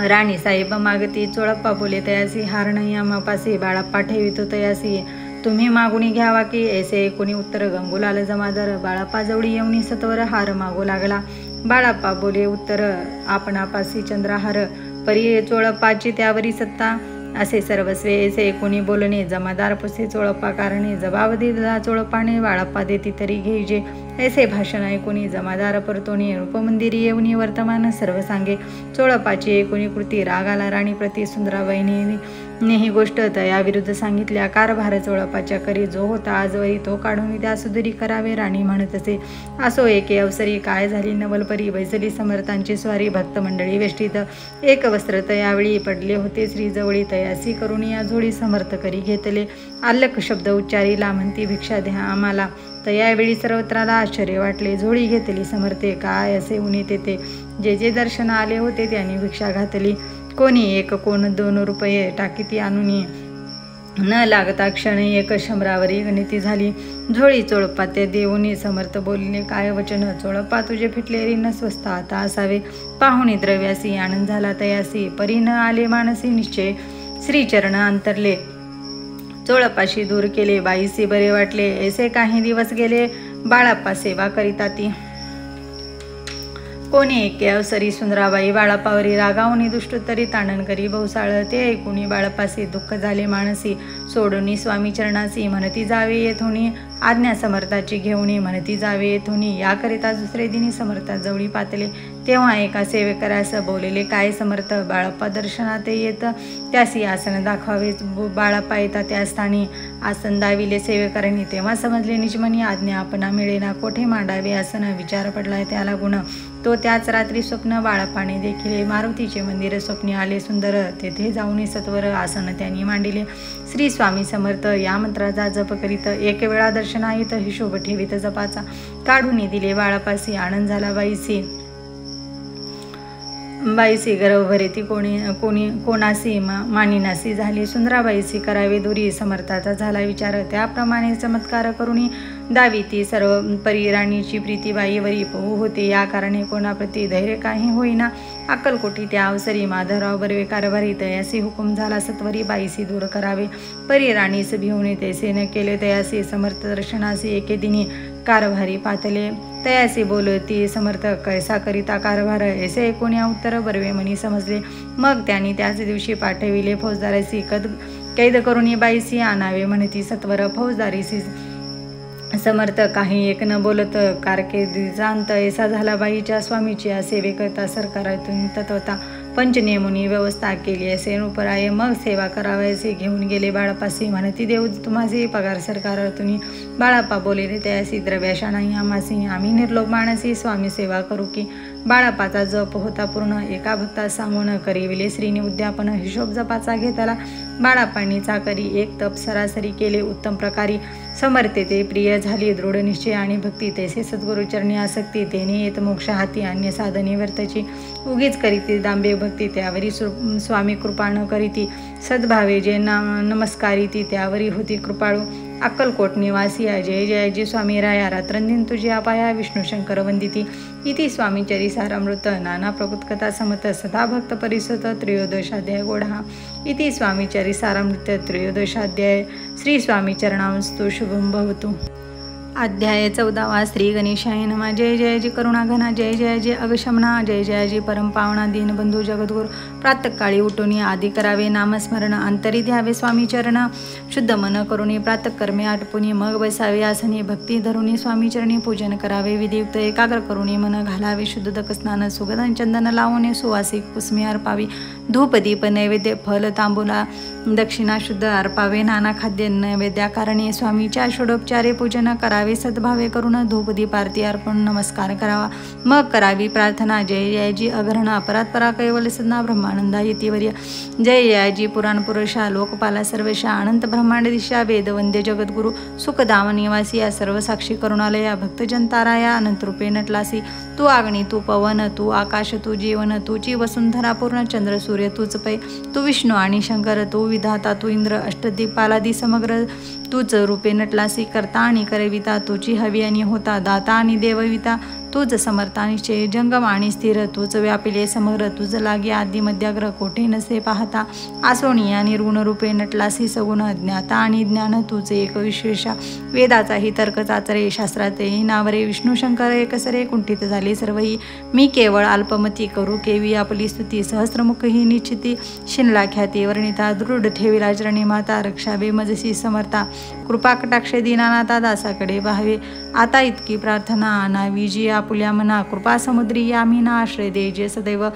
राणी साहेब मागती चोळप्पा बोले तयासी हार नाही आम्हापासी बाळप्पा ठेवितो तयासी तुम्ही मागुनी घ्यावा की ऐसे कोणी उत्तर गंगुलाल जमादार बाळप्पा जवळी येऊनी सत्वर हार मागू लागला बाळप्पा बोले उत्तर आपणापासी चंद्रहार परी चोळप्पाची त्यावरी सत्ता असे सर्वस्वे ऐसे कोणी बोलणे जमादार पुसे चोळप्पा कारणे जबाब दिला चोळप्पाने बाळप्पा देती तरी घेईजे ऐसे भाषण ऐकुनी जमादार परतोनी रूपमंदिरी येऊनी वर्तमान सर्व सांगे चोळप्पाची एकूणी कृती रागाला राणी प्रति सुंदराबाईने ही गोष्ट तयाविरुद्ध सांगितल्या कारभार चोळप्पाच्या करी जो होता आजवरी तो काढून त्या सुदुरी करावे राणी म्हणत असे असो एके अवसरी काय झाली नवलपरी बैसली समर्थांची स्वारी भक्त मंडळी वेष्टीत एक वस्त्र तयावेळी पडले होते श्रीजवळी तयासी करून या झोळी समर्थ करी घेतले आल्लक शब्द उच्चारीला म्हणती भिक्षा द्या आम्हाला तयावेळी सर्वत्राला आश्चर्य वाटले झोळी घेतली समर्थे काय असे उनी तेथे जे जे दर्शन आले होते त्यांनी भिक्षा घातली कोणी एक कोण 2 रुपये टाकीती आणून न लागता क्षणी एक शंभरावरी गणिती झाली झोळी चोळप्पा ते देऊनी समर्थ बोलले काय वचन चोळप्पा तुझे फिटलेली न स्वस्त आता असावे पाहुणी द्रव्यासी आनंद झाला तयासी परी न आले मानसी निश्चय श्रीचरण अंतरले चोळप्पाशी दूर केले बाईसी बरे वाटले ऐसे काही दिवस गेले बाळप्पा सेवा करीता ती कोणी एके अवसरी सुंदराबाई बाळप्पावरी रागावणी दुष्टोत्तरी ताणन करी बहुसाळ ते ऐकुनी बाळप्पासी दुःख झाले मानसी सोडूनी स्वामी चरणासी म्हणती जावे येथोनी आज्ञा समर्थाची घेऊनी म्हणती जावे येथोनी याकरिता दुसरे दिनी समर्थाजवळी पातले तेव्हा एका सेवेकरास बोलेले काय समर्थ बाळप्पा दर्शनात येत त्यासी आसन दाखवावे बाळप्पा येता त्या स्थानी आसन दाविले सेवेकरांनी तेव्हा समजले निजमनी आज्ञा आपणा मिळेना कोठे मांडावे आसन विचार पडलाय त्याला गुण तो त्याच रात्री स्वप्न बाळप्पाने देखील मारुतीचे मंदिर स्वप्नी आले सुंदर तेथे जाऊन सत्वर आसन त्यांनी मांडिले श्री स्वामी समर्थ या मंत्राचा जप करीत एक वेळा दर्शनाहित हिशोब ठेवीत जपाचा काढून दिले बाळप्पासी आनंद झाला बाईसी गर्भ भरेती कोणासी मानिनासी झाली सुंदराबाईसी करावे दुरी समर्थाचा झाला विचार त्याप्रमाणे चमत्कार करून दावी ती सर्व परी राणीची प्रीतीबाईवरी पोहू होते या कारणे कोणाप्रती धैर्य काही होईना अक्कलकोटी त्या अवसरी माधवराव बर्वे कारभारी तयासी हुकूम झाला सत्वरी बाईसी दूर करावे परी राणीस भिवून तैसे न केले तयासी समर्थ दर्शनासी एके दिनी कारभारी पातले तयासी बोलती समर्थ कैसा करिता कारभार ऐसे ऐकून उत्तर बर्वे मनी समजले मग त्यांनी त्याच दिवशी पाठविले फौजदारासी कैद करून बाईसी आणावे म्हणती सत्वर फौजदारीसी समर्थ काही एक न बोलत कारकिर्दीचा अंत ऐसा झाला बाईच्या स्वामीची सेवेकरता सरकारातून तत्वता पंचनियमुनी व्यवस्था केली असे अनुपराय मग सेवा करावयाचे घेऊन गेले बाळप्पासी म्हणती देव तुम्हासी पगार सरकारातून बाळप्पा बोले रे त्यासी द्रव्याशा नाही आम्हासी आम्ही निर्लोभ माणसी स्वामी सेवा करू की बाळप्पाचा जप होता पूर्ण एका भक्ता सांगून करीविले श्रीनी उद्यापन हिशोब जपाचा घेताला बाळप्पांनी चाकरी एक तप सरासरी केले उत्तम प्रकारे समर्थे ते प्रिय झाली दृढ निश्चय आणि भक्ती तैसे सद्गुरुचरणी आसक्ती तेने येत मोक्ष हाती अन्य साधने वर्तची उगीच करीती दांबे भक्ती त्यावरी स्वामी कृपा न करीती सद्भावे जे नमस्कारिती त्यावरी होती कृपाळू अक्कलकोट निवासी जय जयाजी स्वामी राया रात्रंदिन तुझी अपाया विष्णू शंकर वंदिती इति स्वामी चरिसारामृत नाना प्रकृतकथा समत सदा भक्त परिसत त्रयोदशाध्याय गोढा इति स्वामी चरिसारामृत त्रयोदशाध्याय श्री स्वामी चरणांस्तु शुभम भवतु अध्याय 14 श्री गणेशाय नमः जय जयाजी करुणाघना जय जयाजी अगशमना जय जयाजी परमपावना दीनबंधू जगद्गुरु प्रातःकाळी उठून आदि करावे नामस्मरण अंतरी द्यावे स्वामी चरण शुद्ध मन करुणी प्रातःकर्मे आटपुनी मग बसावे आसनी भक्ती धरुणी स्वामी चरणी पूजन करावे विधियुक्त एकाग्र करुणी मन घालावे शुद्ध स्नान सुगंध चंदन लावणे सुवासिक कुसमे अर्पावी धूप दीप नैवेद्य फल तांबूला दक्षिणा शुद्ध अर्पावे नाना खाद्य नैवेद्याकारणे स्वामीच्या षोडोपचारे पूजन करावे सद्भावे करून धूप दीप आरती अर्पण नमस्कार करावा मग करावी प्रार्थना जय जयाजी अग्रहणा परात्परा कैवल सदना ब्रह्मानंदा यतिवर्य जय जयाजी पुराण पुरुषा लोकपाला सर्वशा अनंत ब्रह्मांड दिशा वेदवंद्य जगद्गुरु सुखधाम निवासी या सर्व साक्षी करुणालया भक्तजन ताराया अनंत रूपे नटलासी तू अग्नी तू पवन तू आकाश तू जीवन तूची वसुंधरा पूर्ण चंद्र सूर्य तूच पै तू विष्णू आणि शंकर तू विधाता तू इंद्र अष्टदिक्पालादी समग्र तूच रूपे नटलासी करता आणि करविता, तुझी हवी आणि होता दाता आणि देवविता, तूच समर्था निश्चय जंगम आणि स्थिर, तूच व्यापिले समग्र, तुझ लागे आदि मध्याग्र, कोठे नसे पाहता आसोणी आणि ऋणरूपे नटलासी सगुण, ज्ञाता आणि ज्ञान तूच एक विशेषा, वेदाचाही तर्क चाचरे, शास्त्रातही नावरे, विष्णू शंकर एकसरे, कुंठित झाले सर्वही, मी केवळ अल्पमती करू केवी आपली स्तुती, सहस्रमुख ही निश्चिती, शिनला ख्याती वर्णिता, दृढ ठेविला चरणी माता, रक्षावे मजसी समर्था, कृपा कटाक्ष दीनानाथा, दासाकडे पाहावे आता इतकी प्रार्थना, आणावी जी आपुल्या मना, कृपा समुद्री यामी ना आश्रय दे, जे सदैव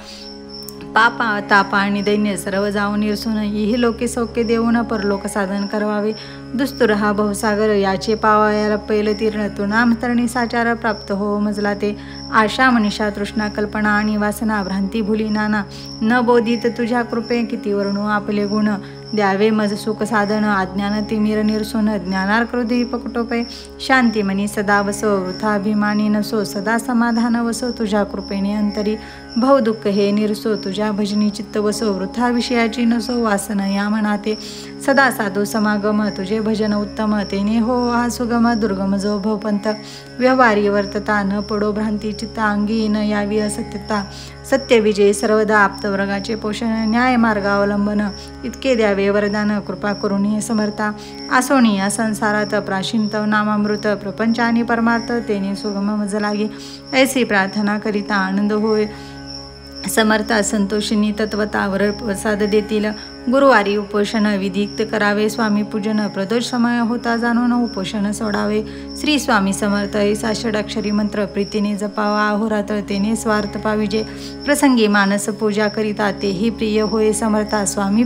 पापा तापा आणि दैन्य सर्व जाऊन निरसून, ही लोके सौख्य देऊन परलोक साधन करवावे, दुस्तुर हा बहुसागर याचे पावायाला पैल तीर्ण, तू नामतरणी साचार प्राप्त हो मजला ते, आशा मनीषा तृष्णा कल्पना आणि वासना, भ्रांती भुली नाना, न बोधित तुझ्या कृपे किती वर्णू आपले गुण, द्यावे मज सुख साधन, अज्ञान तिमिर निरसून, ज्ञानार क्रोधी पकुटोपे, शांती मनी सदा वसो, वृथा अभिमानी नसो, सदा समाधान वसो, तुझ्या कृपेने अंतरी, भव दुःख हे निरसो, तुझ्या भजनी चित्त वसो, वृथा विषयाची नसो, वासन या मनाते, सदा साधू समागम, तुझे भजन उत्तम, तेने हो हा सुगम, दुर्गम जो भवपंथ, व्यवहारी वर्तता, न पडो भ्रांती चित्ता, अंगी न यावी असत्यता, सत्य विजय सर्वदा, आप्तवर्गाचे पोषण, न्याय मार्गावलंबन, इतके द्यावे वरदान, कृपा करून हे समर्था, आसोणी या संसारात, प्राचीनत नामामृत, प्रपंच आणि परमार्थ, तेने सुगम मज लागे, ऐसी प्रार्थना करिता आनंद होय समर्था, संतोषिनी तत्वतावर प्रसाद देतील, गुरुवारी उपोषण विधिक्त करावे, स्वामी पूजन प्रदोष समय होता जाणून उपोषण सोडावे, श्री स्वामी समर्थ ऐसा षडाक्षरी मंत्र प्रीतीने जपावा, अहोरात्र तेने स्वार्थ पाविजे, प्रसंगी मानस पूजा करिता तेही प्रिय होय समर्था, स्वामी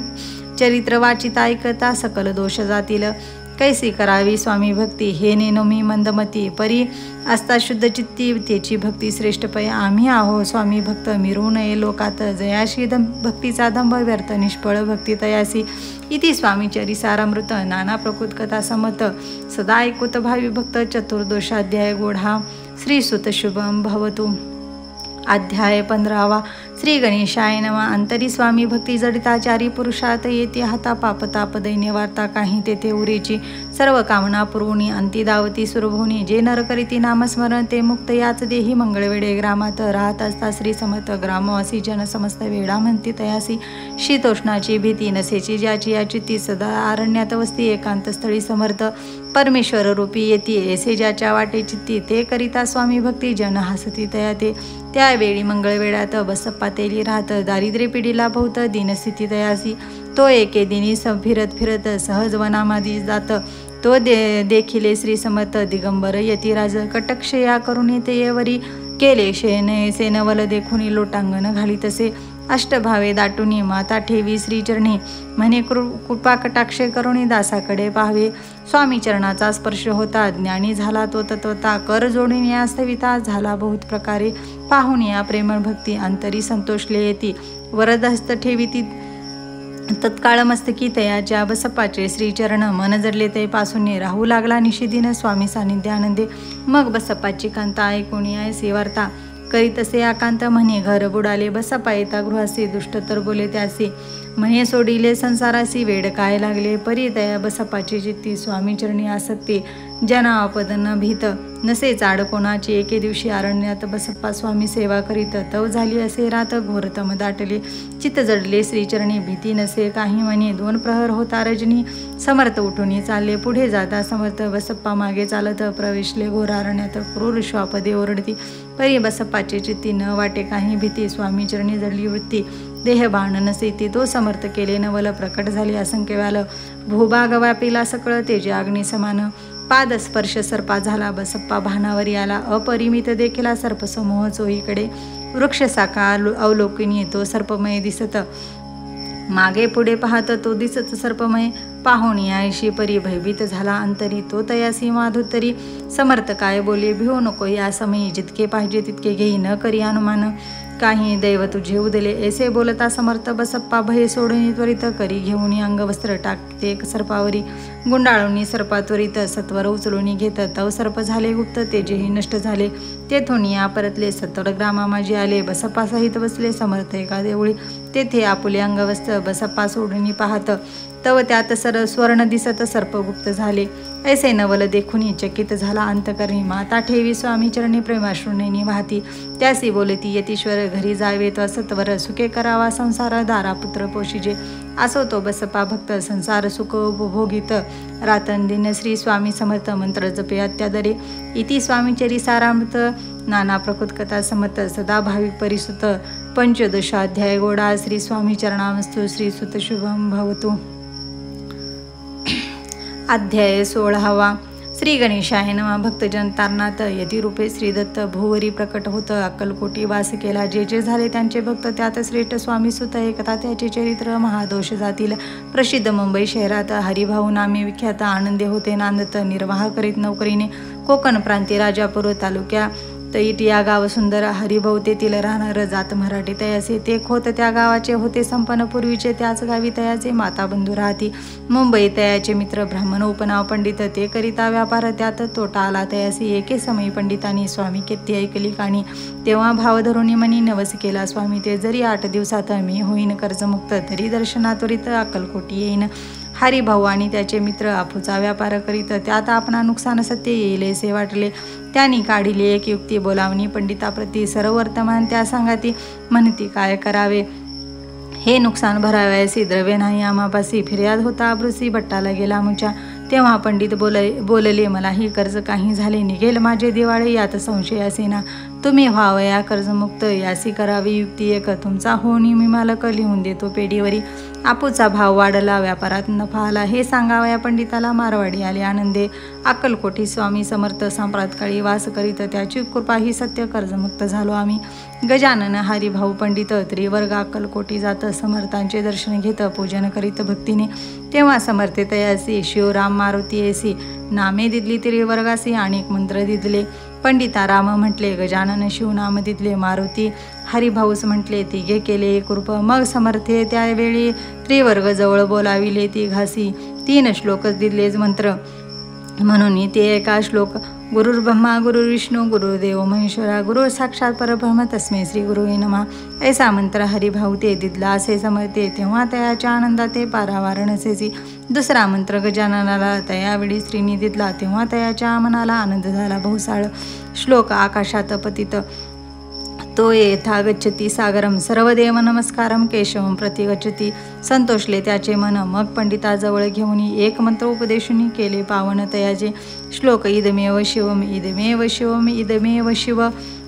चरित्र वाचिता ऐकता सकल दोष जातील, कैसी करावी स्वामी भक्ती हे नेनो मी मंदमती, परी असता शुद्ध चित्ती त्याची भक्ती श्रेष्ठ पय, आम्ही आहो स्वामी भक्त मिरू नये लोकात, जयाशी भक्तीचा दंभ व्यर्थ निष्फळ भक्ती तयासी, इति स्वामी चरिसारामृत, नाना प्रकृत कथा समत, सदा ऐकुत भावी भक्त, चतुर्दोषाध्याय गोढा, श्री सुत शुभम भवतु. अध्याय 15. श्री गणेशाय नमः. अंतरी स्वामी भक्ती जडिताचारी पुरुषार्थ येते हाता पापताप दैन्य वार्ता काही तेथे उरेची, सर्व कामना पुरवणी अंती दावती सुरभोनी, जे नर करीती नामस्मरण ते मुक्त, याच देही मंगळवेडे ग्रामात राहत असता श्री समर्थ, ग्रामवासी जन समस्त वेळा म्हणती तयासी, शीतोष्णाची भीती नसेची ज्याची याची ती, सदा अरण्यात वस्ती एकांत स्थळी समर्थ, परमेश्वर रूपी येती ऐसे ज्याच्या वाटे चित्ती, ते करिता स्वामी भक्ती जन हसती तया ते, त्यावेळी मंगळवेळात बसप्पा तेली राहत, दारिद्र्य पिढीला बहुत दीनस्थिती तयासी, तो एके दिनी फिरत फिरत सहज वनामादी जात, तो देखिले श्री समर्थ दिगंबर यतिराज, कटक्षया करून येते येवरी, केले सेनवल देखुनी लोटांगण घाली तसे, अष्टभावे दाटुनी माता ठेवी श्रीचरणी, म्हणे कृपा कटाक्ष करुणी दासाकडे पाहावे, स्वामी चरणाचा स्पर्श होता ज्ञानी झाला तो तत्वता, कर जोडून या स्थविता झाला बहुत प्रकारे, पाहून या प्रेमळ भक्ती अंतरी संतोषले येती, वरदहस्त ठेविती तत्काळ मस्तकी तयाच्या बसप्पाचे श्रीचरण, मन जडले ते पासून राहू लागला निषेधीन स्वामी सानिध्य आनंदे, मग बसप्पाची कांता ऐकून ऐसे वार्ता करीत असे आकांत, म्हणे घर बुडाले बसप्पा येता गृहासी, दुष्ट तर बोले त्यासी, म्हणे सोडिले संसारासी, वेड काय लागले परी तया बसप्पाची चित्ती, स्वामी चरणी आसक्ती जना अपद न भीत, नसे चाड कोणाची, एके दिवशी अरण्यात बसप्पा स्वामी सेवा करीत, तव झाली असे रात, घोरतम दाटले चित्त जडले श्रीचरणी, भीती नसे काही म्हणे, 2 प्रहर होता रजनी, समर्थ उठून चालले पुढे जाता समर्थ, बसप्पा मागे चालत प्रवेशले घोर अरण्यात, क्रूर श्वापदे ओरडती, परी बसप्पाची चित्ती न वाटे काही भीती, स्वामी चरणी जडली वृत्ती, देह बाण नसे ती, तो समर्थ केले नवल, प्रकट झाले असंख्य व्याल, भूभाग व्यापिला सकळ तेजे अग्नी समान, पाद स्पर्श सर्पा झाला बसप्पा भानावरी आला, अपरिमित देखिला सर्पसमूह चोहीकडे, वृक्ष साका अवलोकिनी तो सर्पमय दिसत, मागे पुढे पाहत तो दिसत सर्पमय, पाहुणी याशी परी भयभीत झाला अंतरी, तो तयासी माधुतरी, समर्थ काय बोले भिवू नको या समयी, जितके पाहिजे तितके घेई न करी अनुमान, काही दैव तुझे उदले ऐसे बोलता समर्थ, बसप्पा भय सोडून त्वरित करी घेऊन अंगवस्त्र टाकते सर्पावरी, गुंडाळून सर्पा त्वरित सत्वर उचलून घेत, तव सर्प झाले गुप्त तेजेही नष्ट झाले, तेथून या परतले 70 ग्रामा माझी आले, बसप्पा सहित बसले समर्थ एका देवळी, तेथे आपुले अंगवस्त्र बसप्पा सोडून पाहत तव त्यात स्वर्ण दिसत सर्पगुप्त झाले. ऐसे नवल देखुनी चकित झाला अंतकरणी. माता ठेवी स्वामी चरणी प्रेमाश्रुनेनी वाहती. त्यासी बोलती यतीश्वर घरी जावे तो सत्वर. सुखे करावा संसार दारा पुत्र पोशिजे. असो तो बसप्पा भक्त संसार सुख उपभोगित. रातनदिन श्री स्वामी समर्थ मंत्र जपे अत्यादरे. इति स्वामीचरी सारामृत नाना प्रकृत कथा समत सदा भाविक परिसुत. पंचदशाध्याय गोडा. श्री स्वामी चरणामस्तु. श्री सुत शुभम भवतु. अध्याय 16. श्री गणेशाय नमः. भक्तजन तारनाथ यतिरूपे श्रीदत्त भूवरी प्रकट होत अक्कलकोटी वास केला. जे जे झाले त्यांचे भक्त त्यात श्रेष्ठ स्वामी सुत एकता त्याचे चरित्र महादोष जातील. प्रसिद्ध मुंबई शहरात हरिभाऊ नामे विख्यात आनंदे होते नांदत. निर्वाह करीत नोकरीने कोकण प्रांती राजापूर तालुक्या तैट या गाव सुंदर. हरिभाऊ तेथील राहणार जात मराठी तयाचे. ते खोत त्या गावाचे होते संपन्न. पूर्वीचे त्याच गावी तयाचे माता बंधू राहती. मुंबई तयाचे मित्र ब्राह्मण उपनाव पंडित. ते करिता व्यापार त्यात तोटा आला तयासी. एके समयी पंडितांनी स्वामी कीर्ती ऐकली काणी. तेव्हा भाव धरुणी मनी नवस केला स्वामी ते. जरी 8 दिवसात मी होईन कर्जमुक्त. तरी दर्शनात्वरित अक्कलकोटी येईन. हरिभाऊ आणि त्याचे मित्र आपूचा व्यापार करीत. त्यात आपणा नुकसान सत्य येईल असे वाटले. त्यांनी काढिली एक युक्ती बोलावणी पंडिताप्रती. सर्व वर्तमान त्या सांगाती. म्हणती काय करावे हे नुकसान भरावयासी द्रव्य नाही आम्हापासी. फिर्याद होता अब्रुसी भट्टाला गेला मुच्या. तेव्हा पंडित बोलले मला ही कर्ज काही झाले निघेल माझे दिवाळे यात संशय असेना. तुम्ही व्हावया कर्जमुक्त यासी करावी युक्ती एक. तुमचा होणी मी मालक लिहून देतो पेढीवरी. आपूचा भाव वाढला व्यापारात नफा आला. हे सांगावया पंडिताला मारवाडी आले आनंदे. अक्कलकोटी स्वामी समर्थ सांप्रातकाळी वास करीत. त्याची कृपा ही सत्य कर्जमुक्त झालो आम्ही. गजानन हरिभाऊ पंडित त्रिवर्ग अक्कलकोटी जात. समर्थांचे दर्शन घेत पूजन करीत भक्तीने. तेव्हा समर्थे तयासी शिवराम मारुती येसी. नामे दिदली त्रिवर्गासी अनेक मंत्र दिदले. पंडिता राम म्हटले गजानन शिवनाम दिदले. मारुती हरिभाऊस म्हटले तिघे केले एक रूप. मग समर्थे त्यावेळी त्रिवर्ग जवळ बोलाविले ती घासी. 3 श्लोकच दिदलेच मंत्र म्हणून ते एका श्लोक. गुरुर्ब्रह्मा गुरुर्विष्णू गुरुदेव महेश्वरा गुरु साक्षात परब्रह्म तस्मै श्री गुरुवे नमः. ऐसा मंत्र हरिभाऊ ते दिदला असे समर्थे. तेव्हा तयाच्या आनंदात ते पारावार नसेसी. दुसरा मंत्र गजाननाला तयावेळी श्रीनी दिदला. तेव्हा तयाच्या मनाला आनंद झाला बहुसाळ. श्लोक आकाशात पतित तो येथा गच्छती सागरम. सर्वदेव नमस्कारम केशवम प्रति गच्छती. संतोषले त्याचे मन. मग पंडिताजवळ घेऊन एक मंत्र उपदेशुनी केले पावन तयाचे. श्लोक इदमेव शिवम इदमेव शिवम इदमेव शिव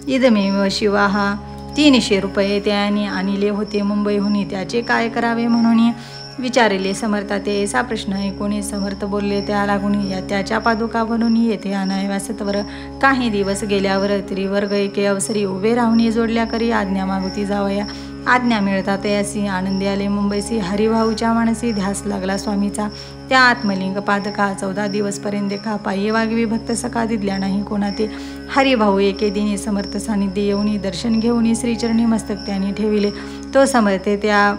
इदमेव शिवा. हा 300 रुपये त्याने आणले होते मुंबईहून. त्याचे काय करावे म्हणून विचारले समर्था ते. असा प्रश्न ऐकून समर्थ बोलले त्या लागून या त्याच्या पादुका बनून येथे आणाव्या सत्वर. काही दिवस गेल्यावर त्रिवर्ग एके अवसरी उभे राहून जोडल्या करी आज्ञा मागुती जावया. आज्ञा मिळतात यासी आनंदी आले मुंबईसी. हरिभाऊच्या मानसी ध्यास लागला स्वामीचा. त्या आत्मलिंग पादका 14 दिवसपर्यंत देखा. पायी वागवी भक्त सका दिदल्या नाही कोणा ते. हरिभाऊ एके दिनी समर्थ सानिध्य येऊनी दर्शन घेऊन श्रीचरणी मस्तक त्यांनी ठेविले. तो समर्थे त्या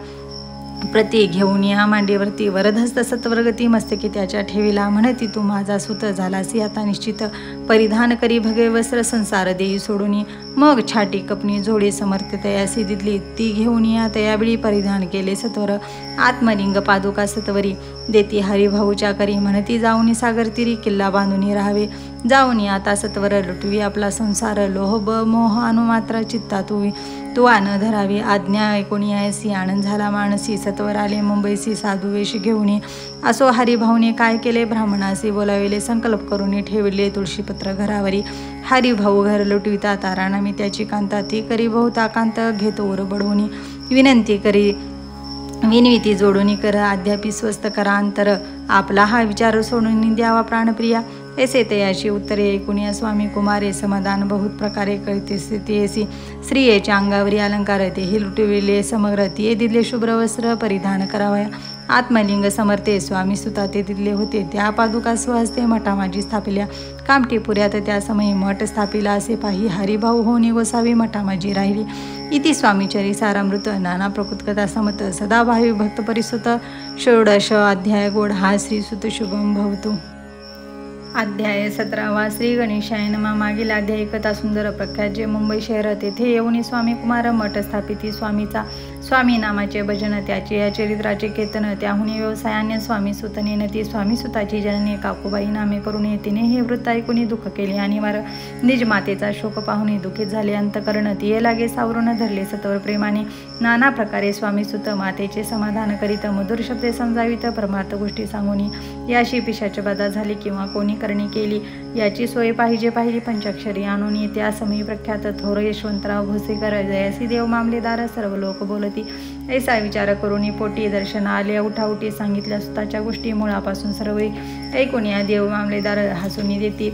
प्रती घेऊन या मांडीवरती वरदहस्त सत्वरगती मस्तकी त्याच्या ठेविला. म्हणती तू माझा सुत झालासी आता निश्चित. परिधान करी भगवे वस्त्र संसार देई सोडून. मग छाटी कपणी जोडी समर्थ तयासी दिदली. ती घेऊन या तयावेळी परिधान केले सत्वर. आत्मलिंग पादुका सत्वरी देती हरिभाऊच्या करी. म्हणती जाऊनी सागर तिरी किल्ला बांधून राहावे. जाऊनी आता सत्वर लुटवी आपला संसार. लोह ब मोह अनुमात्रा चित्ता तू आन धरावी. आज्ञा ऐकून यायसी आनंद झाला मानसी. सत्वर आले मुंबईसी साधू वेश घेऊन. असो हरिभाऊने काय केले ब्राह्मणासी बोलाविले. संकल्प करून ठेवले तुळशीपत्र घरावरी. हरिभाऊ घर लुटविता ताराना मी त्याची कांता. ती करी बहुता कांत घेतो वर बडवून. विनंती करी विनविती जोडून कर. अद्यापि स्वस्थ करा अंतर. आपला हा विचार सोडून द्यावा प्राणप्रिया. ऐसे तयाशी उत्तरे ऐकून या स्वामी कुमारे. समाधान बहुत प्रकारे कळते स्थितीयसी. स्त्रियेच्या अंगावरी अलंकार तेही लुटविले समग्र. तिये दिले शुभ्र वस्त्र परिधान करावया. आत्मलिंग समर्थे स्वामी सुता ते दिले होते. त्या पादुका स्वहस्ते मठा माझी स्थापिल्या. कामठीपुऱ्यात त्या समयी मठ स्थापिला असे पाही. हरिभाऊ होनी गोसावी मठा माझी राहिली. इति स्वामीचरी सारामृत नाना प्रकृतकथा समत सदाभावी भक्त परिसुत. 16 अध्याय गोड. हा श्रीसुत शुभम भवतु. अध्याय 17. श्री गणेशाय नमः. मागील अध्याय कथा सुंदर प्रख्यात जे मुंबई शहर तेथे येऊन स्वामी कुमार मठ स्थापिती स्वामीचा. स्वामी नामाचे भजन त्याचे या चरित्राचे कीर्तन त्याहुनी व्यवसायाने स्वामी सुतने नती स्वामी सुताची जननी काकूबाई नामे करून तिने हे वृत्त ऐकून दुःख केले आणि निज मातेचा शोक पाहून दुःखित झाले. अंतकरण तिये लागे सावरून धरले सत्वर प्रेमाने नाना प्रकारे स्वामी सुत मातेचे समाधान करीत मधुर शब्दे समजावित परमार्थ गोष्टी सांगून याशी पिशाची बाधा झाली किंवा कोणी करणी केली याची सोय पाहिली. पंचाक्षरी आणून त्या समयी प्रख्यात थोर यशवंतराव भोसेकर जयासी देव मामलेदार सर्व लोक बोलती ऐसा विचार करून पोटी दर्शन आले. उठाउठी सांगितल्या सुताच्या गोष्टी मुळापासून सर्व ऐकून या देव मामलेदार हसून देती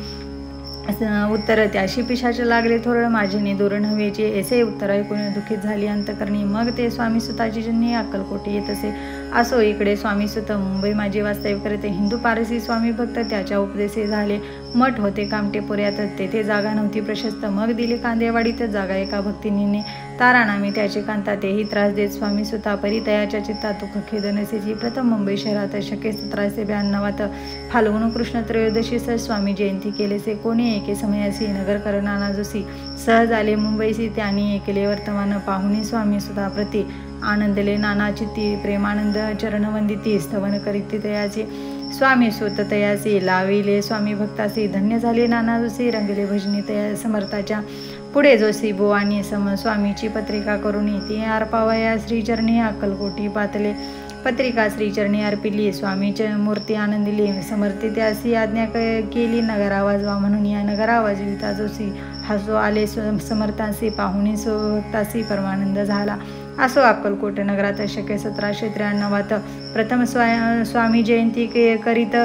उत्तर त्याशी पिशाचे लागले थोरड माझे दूर नव्हेचे ऐसे उत्तर ऐकून दुःखित झाली अंतकरणी. मग ते स्वामी सुताची जन्नी अक्कलकोटी येत असे. असो इकडे स्वामी सुत मुंबई माझे वास्तव्य करते. हिंदू पारसी स्वामी भक्त त्याच्या उपदेशे झाले. मठ होते कामटेपुऱ्यात तेथे जागा नव्हती प्रशस्त. मग दिली कांदेवाडीत जागा एका भक्तिनीने तारानामी त्याचे कांता तेही त्रास देत स्वामी सुता परितयाच्या चित्तात दुःख खेद नसेची. प्रथम मुंबई शहरात शके 1792 फाल्गुन कृष्ण त्रयोदशी स्वामी जयंती केलेसे. कोणी एके समयासी नगर करणारा जोशी सहज आले मुंबईसी. त्यांनी ऐकले वर्तमान पाहुणे स्वामी सुता प्रति आनंदले नाना चित्ती प्रेमानंद चरणवंदिती स्तवन करीत तयाचे स्वामी सुत तयासी लाविले स्वामी भक्तासी धन्य झाले नाना जोशी रंगले भजनी तया समर्थाच्या पुढे जोशी बुवानी स्वामीची पत्रिका करून ती अर्पावया श्रीचरणी अक्कलकोटी पातले. पत्रिका श्रीचरणी अर्पिली स्वामीच्या मूर्ती आनंदिली समर्थे त्यासी आज्ञा केली नगरा वाजवा म्हणून या नगरा वाजविता जोशी हसू आले समर्थांसी पाहुणी भक्तासी परमानंद झाला. असो अक्कलकोट नगरात शके 1793 प्रथम स्वामी जयंती करीत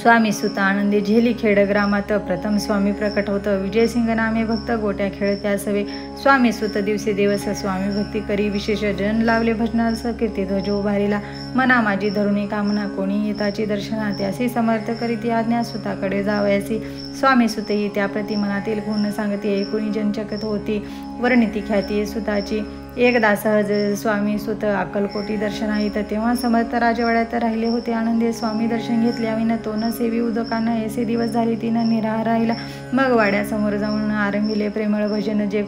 स्वामी सुत आनंदी झेली खेड ग्रामात प्रथम स्वामी प्रकट होतं. विजयसिंग नामे भक्त गोट्या खेळ त्या सवे स्वामी सुत दिवसे दिवस स्वामी भक्ती करी विशेष जन लावले भजनास कीर्ती ध्वज उभारीला मना माझी धरुणी कामना कोणी येताची दर्शना त्यासी समर्थ करीत आज्ञा सुताकडे जावयासी. स्वामी सुतेही त्या प्रति मनातील गुण सांगते ऐकुणी जनचकत होती वर्णिती ख्याती सुताची. एकदा सहज स्वामी सुत अक्कलकोटी दर्शनाईत तेव्हा समर्थ राजवाड्यात राहिले होते. आनंदे स्वामी दर्शन घेतल्याविन तो न सेवी उदकांना ऐसे दिवस झाले तिनं निराहार राहिला. मग वाड्यासमोर जाऊन आरंभिले प्रेमळ भजन जे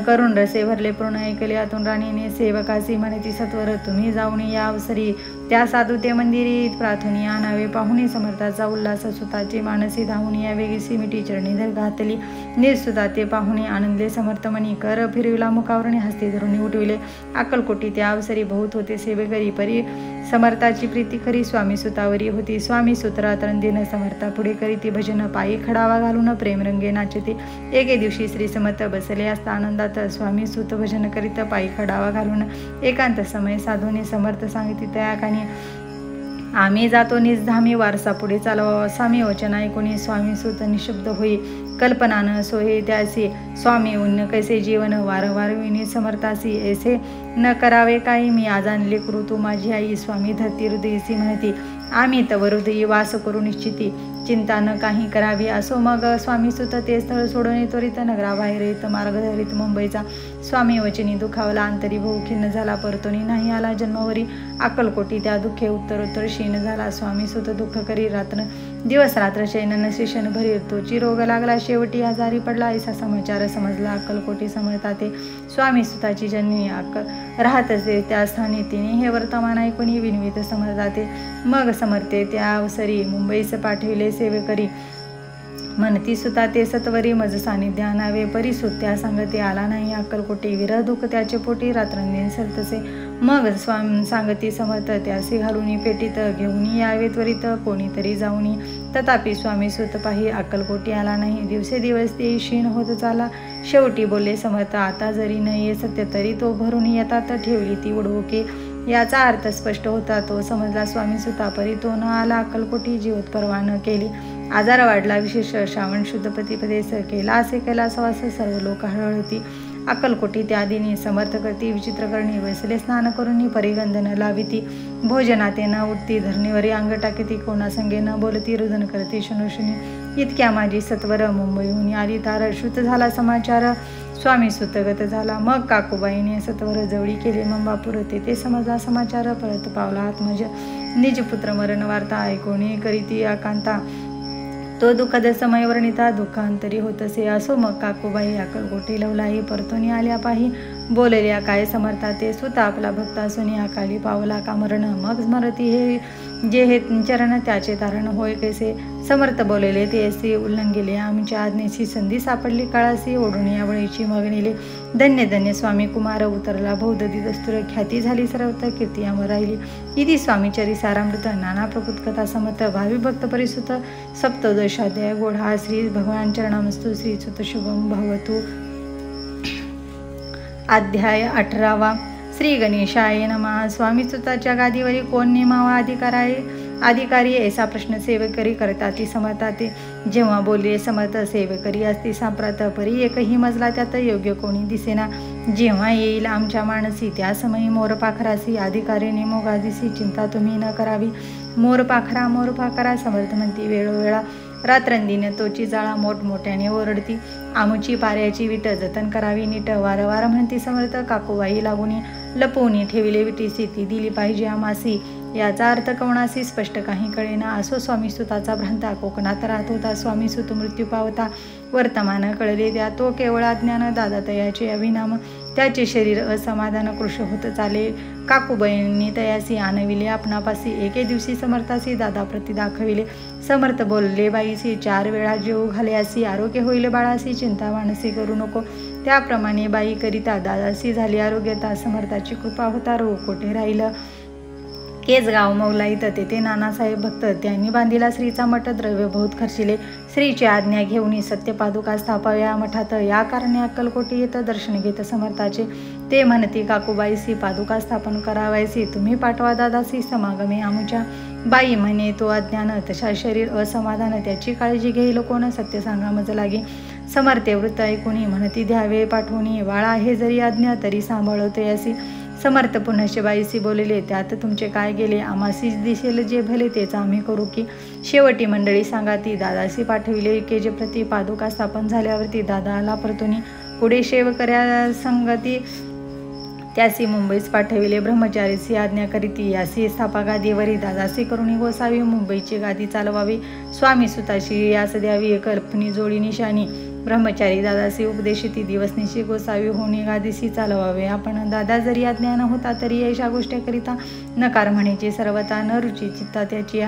करून रसे भरले पूर्ण ऐकले आतून राणीने सेवकासी म्हणती सत्वर तुम्ही जाऊन या अवसरी त्या साधू ते मंदिरी प्रार्थनी आणावे. पाहुणे समर्थाचा उल्हास सुताचे मानसी धावून या वेगळी मिठी चरणी धर घातली. निर्सुता ते पाहुणे आनंदले समर्थमणी कर फिरविला मुखावरणी हस्ते धरून उठविले. अक्कलकोटी त्या अवसरी बहुत होते सेवेकरी परी समर्थाची प्रीती खरी स्वामी सुतावरी होती. स्वामी सुत रात्रंदिन समर्था पुढे करीती भजन पायी खडावा घालून प्रेमरंगे नाचते. एके दिवशी श्री समर्थ बसले असता आनंदात स्वामी सुत भजन करीत पायी खडावा घालून एकांत समय साधूने समर्थ सांगितले त्या कानी आम्ही जातो निजधामी वारसा पुढे चालवा. स्वामी वचन ऐकून स्वामी सुत निशब्द होई कल्पना न सोहे त्यासी स्वामी उन्न कैसे जीवन वारंवार विनी समर्थासी ऐसे न करावे काही मी आजानले करू तू माझी आई. स्वामी धरती हृदयसी म्हणती आम्ही तव हृदयी वास करू निश्चिती चिंता न काही करावी. असो मग स्वामी सुत ते स्थळ सोडून त्वरित नगराबाहेर येत मार्ग धरीत मुंबईचा. स्वामी वचनी दुखावला अंतरी भाऊ खिन्न झाला परतोनी नाही आला जन्मवरी. अक्कलकोटी त्या दुःखे उत्तरोत्तर क्षीण झाला. स्वामी सुत दुःख करी दिवस रात्र शयन नशेषण भरी तोची रोग लागला शेवटी आजारी पडला. ऐसा समाचार समजला अक्कलकोटी समजता ते स्वामी सुताची जन्मी राहत असे त्या स्थानी तिने हे वर्तमान ऐकून विनवित समजते. मग समर्थे त्या अवसरी मुंबईस पाठविले सेवेकरी म्हणती सुता ते सत्वरी मज सानिध्य आणावे. परिसुत त्या सांगते आला नाही अक्कलकोटी विरह दुःख त्याचे पोटी रात्रंदिन सरतसे. मग सांगती समर्थ त्यासे घालून पेटीत घेऊन यावे त्वरित कोणीतरी जाऊन. तथापि स्वामी सुत पाही अक्कलकोटी आला नाही. दिवसेदिवस ते क्षीण होत चाला. शेवटी बोलले समर्थ आता जरी न ये सत्य तरी तो भरून येतात ठेवली ती उडवुके. याचा अर्थ स्पष्ट होता तो समजला स्वामी सुता परी तो न आला. अक्कलकोटी जीवत परवा न केली. आजार वाढला विशेष श्रावण शुद्ध प्रतिपदेस केला असे कैलासवास सर्व लोक हळहळती. अक्कलकोटी त्या दिनी समर्थ करती विचित्र करणी वैसले स्नान करून परिगंधन लाविती. भोजनाते न उठती धरणीवरी अंग टाकीती कोणासंगे न बोलती रुदन करती शनुशनी. इतक्या माझी सत्वर मुंबईहून आली तार श्रुत झाला समाचार स्वामी सुतगत झाला. मग काकूबाईने सत्वर जवळी केले मंबापूर तेथे समजला समाचार परत पावला आत्मज निज पुत्र मरण वार्ता ऐकून करीती आकांता तो दुःखद समय वर्णिता दुःखांतरी होत असे. असो मग काकूबाई अक्कलकोटी लवलाई परतोनी आल्या पाही बोलल्या काय समर्था ते सुत आपला भक्त असून या काली पावला का मरण मग स्मरती हे जे हे चरण त्याचे तारण होय कैसे. समर्थ बोलले ते असे उल्लंघिले आमच्या आज्ञेची संधी सापडली काळासी ओढून या वळीची मग नेले. धन्य धन्य स्वामी कुमार उतरला बौद्धी दस्तुर ख्याती झाली सर्वत्र कीर्ती अमर राहिली. इति स्वामीचरी सारामृत नाना प्रकृत कथा समर्थ भावी भक्त परिसुत सप्तदशाध्याय गोढा श्री भगवान चरणामस्तु श्री सुत शुभम भवतु. अध्याय 18 श्री गणेशाय नमः. स्वामी सुताच्या गादीवरी कोण नेमावा अधिकारी ऐसा प्रश्न सेवेकरी करता ती समर्था ते जेव्हा बोलले समर्थ सेवेकरी असती सांप्रत परी एकही मजला त्यात योग्य कोणी दिसेना. जेव्हा येईल आमच्या मानसी त्या समयी मोरपाखरासी अधिकारी नेमो गादीसी चिंता तुम्ही न करावी. मोरपाखरा समर्थ म्हणती वेळोवेळा रात्रंदिन तोची जाळा मोठमोठ्याने ओरडती. आमुची पाऱ्याची विट जतन करावी नीट वारंवार म्हणती समर्थ. काकूबाई लागून लपवून ठेविले विटीसी ती दिली पाहिजे आमासी. याचा अर्थ कवणासी स्पष्ट काही कळेना. असो स्वामी सुताचा भ्रांता कोकणात राहत होता. स्वामी सुत मृत्यू पावता वर्तमान कळले त्या तो केवळ अज्ञान दादा तयाचे अभिनाम. त्याचे शरीर असमाधान कृश होत चाले. काकूबाईंनी तयासी आणविले आपणापासी एके दिवशी समर्थासी दादा प्रती दाखविले. समर्थ बोलले बाईसी 4 वेळा जेव घाल्यासी आरोग्य होईल बाळासी चिंता मानसी करू नको. त्याप्रमाणे बाई करिता दादासी झाली आरोग्यता. समर्थाची कृपा होता रोग कोठे राहिलं. केज गाव मौलाईत तेथे नानासाहेब भक्त त्यांनी बांधिला श्रीचा मठ द्रव्य बहुत खर्चिले. श्रीची आज्ञा घेऊन सत्यपादुका स्थापाव्या मठात या कारणे अक्कलकोटी येत दर्शन घेत समर्थाचे. ते म्हणती काकूबाईसी पादुका स्थापन करावायसी तुम्ही पाठवा दादासी समागमे आमुच्या. बाई म्हणे तो अज्ञान तशा शरीर असमाधान त्याची काळजी घेईल कोण सत्य सांगा मज लागे. समर्थे वृत्त ऐकून म्हणती द्यावे पाठवून बाळा हे जरी आज्ञा तरी सांभाळवते असी. समर्थ पुनश्च बाईसी बोलले त्यात तुमचे काय गेले आम्हासीच दिसेल जे भले तेच आम्ही करू की. शेवटी मंडळी सांगा ती दादासी पाठविले केजे प्रति पादुका स्थापन झाल्यावरती दादा आला परतुनी पुढे शेवकऱ्या संगती त्यासी मुंबईस पाठविले. ब्रह्मचारीसी आज्ञा करीती यासी स्थापगादीवरी दादासी करुणी गोसावी मुंबईची गादी चालवावी. स्वामी सुताशी यास द्यावी कल्पनी जोडी निशाणी. ब्रह्मचारी दादासी उपदेशिती दिवसनिशी गोसावी होणी गादीसी चालवावे. आपण दादा जरी अज्ञान होता तरी अशा गोष्टीकरिता नकार म्हणायची सर्वता न रुची चित्ता त्याची.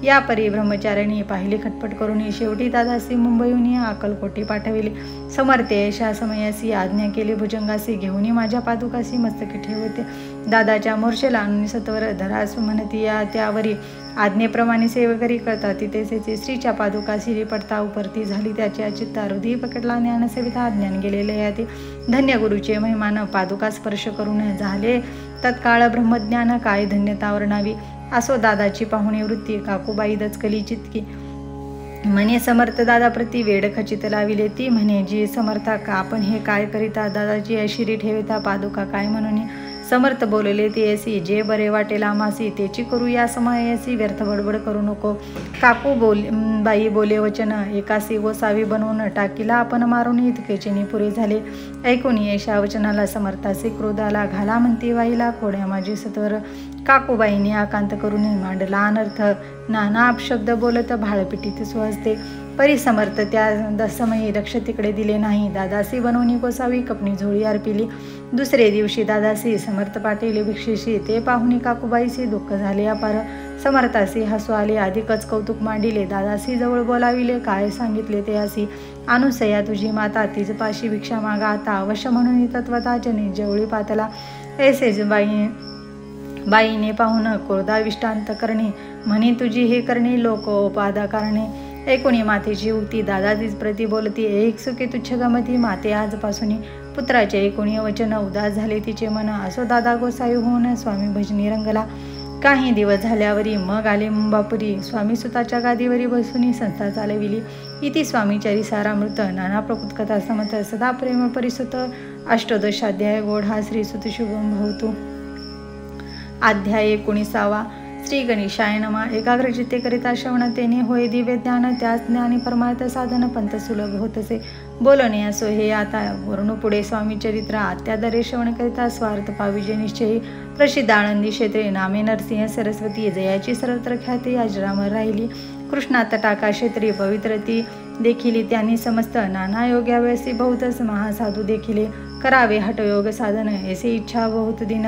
या परी ब्रह्मचार्याने पाहिली खटपट करून शेवटी दादासी मुंबईहून अक्कलकोटी पाठविले. समर्थे अशा समयासी आज्ञा केली भुजंगासी घेऊन माझ्या पादुकासी मस्तकी ठेवते. दादाच्या मोर्शेला आणून सत्वर धरास म्हणती या त्यावरी आज्ञेप्रमाणे सेवेकरी करतात तिथे श्रीच्या पादुका शिरी पडता उपरती झाली. त्याच्या चित्ता हृदय पकडला ज्ञानसेविता ज्ञान गेलेले याते. धन्य गुरुचे महिमान पादुका स्पर्श करून झाले तत्काळ ब्रह्मज्ञान काय धन्यता वर्णावी. असो दादाची पाहुणी वृत्ती काकूबाई दचकली चितकी. म्हणे समर्थ दादा प्रति वेड खचित लाविले. ती म्हणे जी समर्था का आपण हे काय करिता दादाची अशिरी ठेविता पादुका काय म्हणून. समर्थ बोलले ते असी जे बरे वाटेल आमासी तेची करू या समयासी व्यर्थ बडबड करू नको. बाई बोले वचन एकासी गोसावी बनवून टाकीला आपण मारून इतकेचे पुरे झाले. ऐकून येशा वचनाला समर्थासी क्रोधाला घाला म्हणते वाईला खोड्या माझी सत्वर. काकूबाईने आकांत करून मांडला अनर्थ नाना अपशब्द बोलत भाळपिटीत सुहसते. परिसमर्थ त्या समयी लक्ष तिकडे दिले नाही. दादासी बनवणी गोसावी कपणी झोळी अर्पिली. दुसरे दिवशी दादासी समर्थ पाठविले भिक्षेशी. ते पाहुणी काकूबाईसी दुःख झाले अपार. समर्थासी हसू आले अधिकच कौतुक मांडिले. दादासी जवळ बोलाविले काय सांगितले ते असी. अनुसया तुझी माता तिज पाशी भिक्षा मागा आता अवश्य म्हणून तत्वता जनी जवळी पातला. ऐसेच बाईने पाहून क्रोधाविष्टांत करणे म्हणे तुझी हे करणे लोकोपादा करणे. ऐकुणी मातेची उक्ती दादाजीच प्रति बोलती एक सुखी तुच्छ गमती. माते आजपासून पुत्राचे ऐकुणी वचन उदास झाले तिचे मन. असो दादा गोसावी होऊन स्वामी भजनी रंगला. काही दिवस झाल्यावरी मग आले मुंबापुरी. स्वामी सुताच्या गादीवरी बसून संस्था चालविली. इति स्वामीचरी सारामृत नाना प्रकृत कथा समत सदा प्रेम परिसुत. अष्टोदशाध्याय गोढा श्री सुत शुभम भवतु. अध्याय 19 श्री गणेशाय नमः. एकाग्रचित्ते करिता श्रवणतेने होय दिव्य ज्ञान त्याच ज्ञानी परमार्थ साधन पंथ सुलभ होतसे. बोलणे असो हे आता वरून पुढे स्वामी चरित्र आत्यादरे श्रवण करिता स्वार्थ पाविजे निश्चयी. प्रसिद्ध आनंदी क्षेत्रे नामे नरसिंह सरस्वती जयाची सर्वत्र ख्याती अजरामर राहिली. कृष्णा तटाका क्षेत्री पवित्र ती देखील त्यांनी समस्त नाना योग्यावेसी बहुतच महासाधू देखील करावे हठयोग साधन ऐसे इच्छा बहुत दिन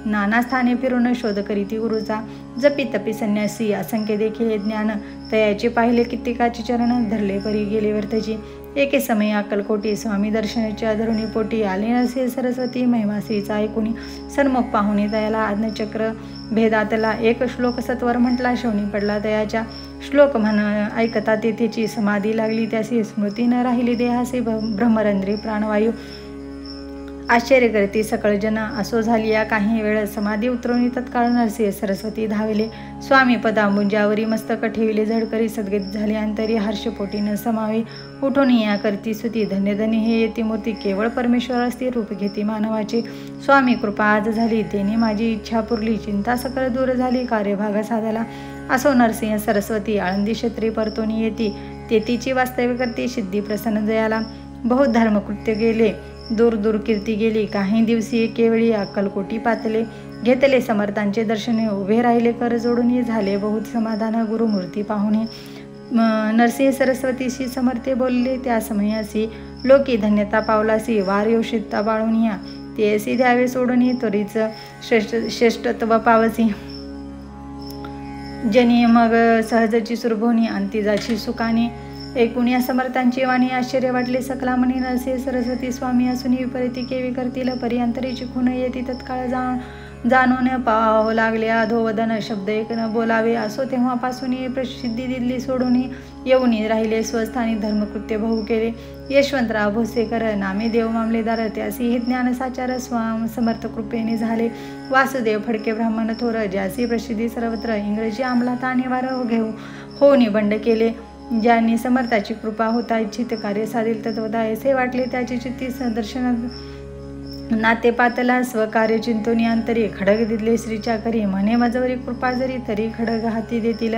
नाना स्थाने फिरून शोध करीती गुरुचा जपी तपी संन्यासी असंख्य देखील ज्ञान तयाचे पाहिले कित्येकाचे चरण धरले परी गेले वर्तची एके समय अक्कलकोटी स्वामी दर्शनाच्या धरुणी पोटी आले नसे सरस्वती महिमाश्रीचा ऐकुनी सन्मुख पाहुणी तयाला आज्ञचक्र भेदातला एक श्लोक सत्वर म्हटला शोनी पडला तयाच्या श्लोक म्हण ऐकता तेथेची समाधी लागली त्यासी स्मृती न राहिली देहासे ब्रह्मरंध्री प्राणवायू आश्चर्य करते सकळ जन असो झाली या काही वेळ समाधी उतरवणी तत्काळ नरसिंह सरस्वती धावले स्वामी पदांबुजावरी मस्तक ठेविले झडकरी सद्गत झाले अंतरी हर्षपोटी न समावे उठून या करती सुती धन्य धन्य हे येती मूर्ती केवळ परमेश्वर असती रूप घेती मानवाचे स्वामी कृपा आज झाली तेने माझी इच्छा पुरली चिंता सकळ दूर झाली कार्यभाग साधला असो नरसिंह सरस्वती आळंदी क्षेत्री परतोनी येती तेतीची वास्तव्य करते सिद्धी प्रसन्न दयाला बहुत धर्मकृत्य गेले दूर दूर कीर्ती गेली काही दिवशी एकेवेळी अक्कलकोटी पातले घेतले समर्थांचे दर्शने उभे राहिले कर जोडून झाले बहुत समाधान गुरुमूर्ती पाहुणे नरसिंह सरस्वतीशी समर्थे बोलले त्या समयासी लोकी धन्यता पावलासी वार योषिता बाळून या ते असे द्यावे सोडून त्वरीच श्रेष्ठत्व पावसी जनी मग सहजची सुरभोनी अंतिजाची सुखाने ऐकून या समर्थांची वाणी आश्चर्य वाटले सकला म्हणे नरसिंह सरस्वती स्वामी असून विपरीती केवी करतील पर्यंतरीची खून येते तत्काळ जाणून पाहावं लागले अधोवदन शब्द एक न बोलावे असो तेव्हापासून प्रसिद्धी दिल्ली सोडून येऊन राहिले स्वस्थानी धर्मकृत्य बहु केले यशवंतराव भोसेकर नामे देव मामलेदार त्यासी हे ज्ञानसाचार समर्थ कृपेने झाले वासुदेव फडके ब्राह्मण थोर ज्यासी प्रसिद्धी सर्वत्र इंग्रजी अंमलात आणीवार घेऊ होऊन बंड केले ज्यांनी समर्थाची कृपा होता इच्छित कार्य साधील तत्वता ऐसे वाटले त्याची चित्ती दर्शनात नाते पातला स्वकार्य चिंतोनी अंतरी खडग दिले श्रीच्या करी म्हणे मजवरी कृपा जरी तरी खडग हाती देतील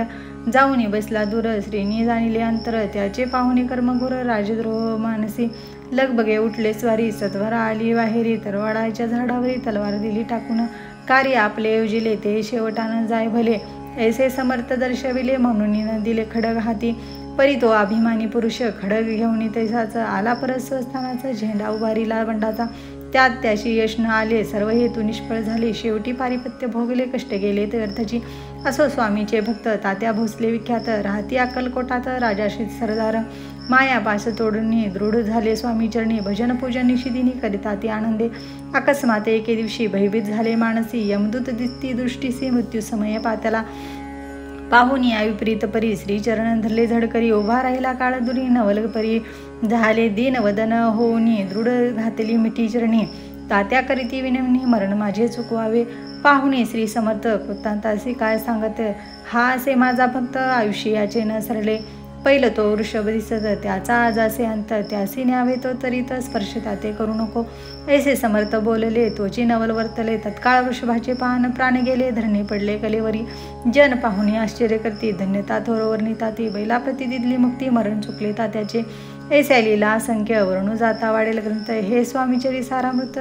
जाऊनी बसला दूर श्रीनी जाणिले अंतर त्याचे पाहुणे कर्मघोर राजद्रोह मानसी लगबगे उठले स्वारी सत्वरा आली वाहेरी तरवाडाच्या झाडावरी तलवार दिली टाकून कार्य आपले योजिले ते शेवटानं जाय भले ऐसे समर्थ दर्शविले म्हणून दिले खडग हाती परी तो अभिमानी पुरुष खडग घेऊन तैसाच आला परत स्वस्थानाचा झेंडा उभारीला बंडाचा त्यात त्याशी यश न आले सर्व हेतू निष्फळ झाले शेवटी पारिपत्य भोगले कष्ट गेले ते अर्थची असो स्वामीचे भक्त तात्या भोसले विख्यात राहती अक्कलकोटात राजाश्री सरदार माया पास तोडून दृढ झाले स्वामी चरणी भजन पूजन निशिदिनी करिता ते आनंदे अकस्मात एके दिवशी भयभीत झाले मानसी यमदूत दिसती दृष्टीसी मृत्यू समय पात्याला पाहून या विपरीत परी श्रीचरण धरले झडकरी उभा राहिला काळ दुरी नवल परी झाले दीन वदन होऊनी दृढ घातली मिठी चरणी तात्या करीती विनवणी मरण माझे चुकवावे पाहुणे श्री समर्थ कृतांतासी काय सांगत हा असे माझा भक्त आयुष्याचे न सरले पहिलं तो वृषभ दिसत त्याचा आजासे अंत त्यासी न्यावे तो तरी तर स्पर्श ताते करू नको ऐसे समर्थ बोलले तोची नवल वर्तले तत्काळ वृषभाचे पान प्राण गेले धरणे पडले कलेवरी जन पाहुणे आश्चर्य करती धन्यता थोरवर निताती बैला प्रतिदिदली मुक्ती मरण चुकले तात्याचे ऐसे लीला असंख्य वर्णू जाता वाढेल ग्रंथ हे स्वामीचरी सारामृत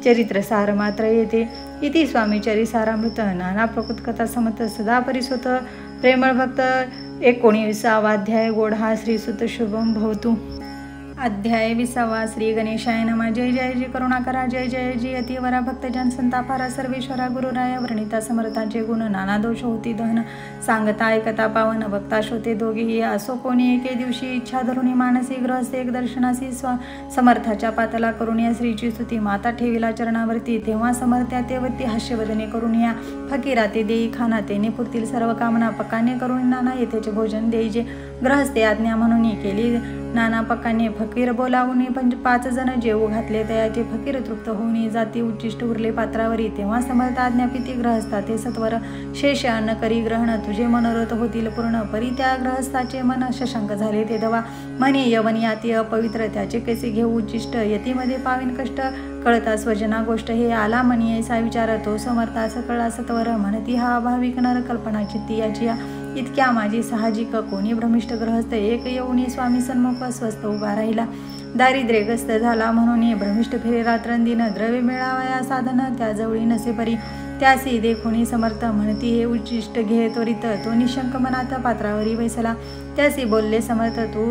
चरित्र सार मात्र येते इति स्वामीचरी सारामृत नाना प्रकृत कथा समत सदा परिसोत प्रेमळ भक्त 19वा अध्याय गोढा श्री सुत शुभम भवतु अध्याय 20वा श्री गणेशाय नमः जय जय जी करुणाकरा जय जय जी अतिवरा भक्तजन संतापारा सर्वेश्वरा गुरुराया वर्णिता समर्थांचे गुण नाना दोष होती दहन सांगता ऐकता पावन भक्ता शोते दोघेही असो कोणी एके दिवशी इच्छा धरुणी मानसी गृहस्थे एक दर्शनासी समर्थाच्या पातला करून या श्रीची स्तुती माता ठेविला चरणावरती तेव्हा समर्थ्या तेवती हास्यवदने करून या फकीरा ते देई खाना तेने पुरतील सर्व कामना पकाने करून नाना येथेचे भोजन देईजे गृहस्थे आज्ञा म्हणून केली नाना पक्काने फकीर बोलावून 5 जण जेवू घातले तयाचे फकीर तृप्त होऊन जाती उच्चिष्ट उरले पात्रावरी तेव्हा समर्थ आज्ञापिती ग्रहस्था ते सत्वर शेष अन्न करी ग्रहण तुझे मनोरथ होतील पूर्ण परी त्या ग्रहस्थाचे मन शशांक झाले ते दवा म्हणे यवन याती अपवित्र त्याचे कैसे घेऊ उच्चिष्ट यतीमध्ये पावीन कष्ट कळता स्वजना गोष्ट हे आला म्हणी ऐसा विचार तो समर्था सकळा सत्वर म्हणती हा अभाविक नर कल्पना चित्ती याची इतक्या माझी साहजिक कोणी भ्रमिष्ठ ग्रहस्थ एक येऊनी स्वामी सन्मुख स्वस्थ उभा राहिला दारिद्र्यग्रस्त झाला म्हणून भ्रमिष्ठ फिरे रात्रंदिन द्रव्य मिळावया साधन त्याजवळी नसे परी त्यासी देखोनी समर्थ म्हणती हे उच्चिष्ट घे त्वरित तो निशंक मनात पात्रावरी बैसला त्यासी बोलले समर्थ तू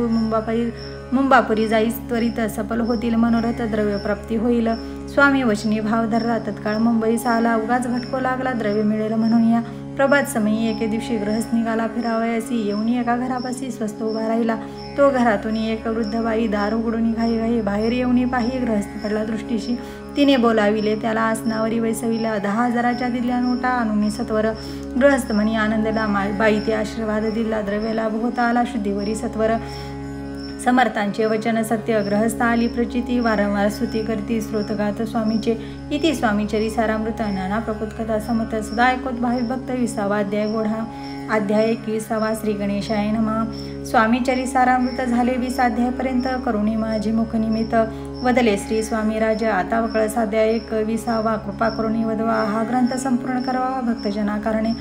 मुंबापुरी जाईस त्वरित सफल होतील मनोरथ द्रव्य प्राप्ती होईल स्वामी वचनी भाव धरला तत्काळ मुंबईस आला उगाच भटको लागला द्रव्य मिळेल म्हणून या प्रभात समयी एके दिवशी ग्रहस्थ निघाला फिरावयासी येऊन एका घरापाशी स्वस्त उभा राहिला तो घरातून एक वृद्ध बाई दार उघडून घाई बाहेर येऊन पाही ग्रहस्थ पडला दृष्टीशी तिने बोलाविले त्याला आसनावरी बैसविला 10,000च्या दिल्या नोटा आणून सत्वर गृहस्थ म्हणी आनंदला बाई ते आशीर्वाद दिला द्रव्य लाभ होता आला शुद्धीवरी सत्वर समर्थांचे वचन सत्य ग्रहस्थ आली प्रचिती वारंवार स्तुती करती स्रोतगात स्वामीचे इति स्वामीचरी सारामृत नाना प्रकृतकथा समत सदा ऐकोत भावी भक्त 20वा अध्याय गोढा अध्याय 21वा श्री गणेशाय नमः स्वामीचरी सारामृत झाले 20 अध्यायपर्यंत करुणी माझी मुख निमित्त वदले श्री स्वामी राज आता वकळस अध्याय 21वा कृपा करुणी वदवा हा ग्रंथ संपूर्ण करावा भक्तजना कारणे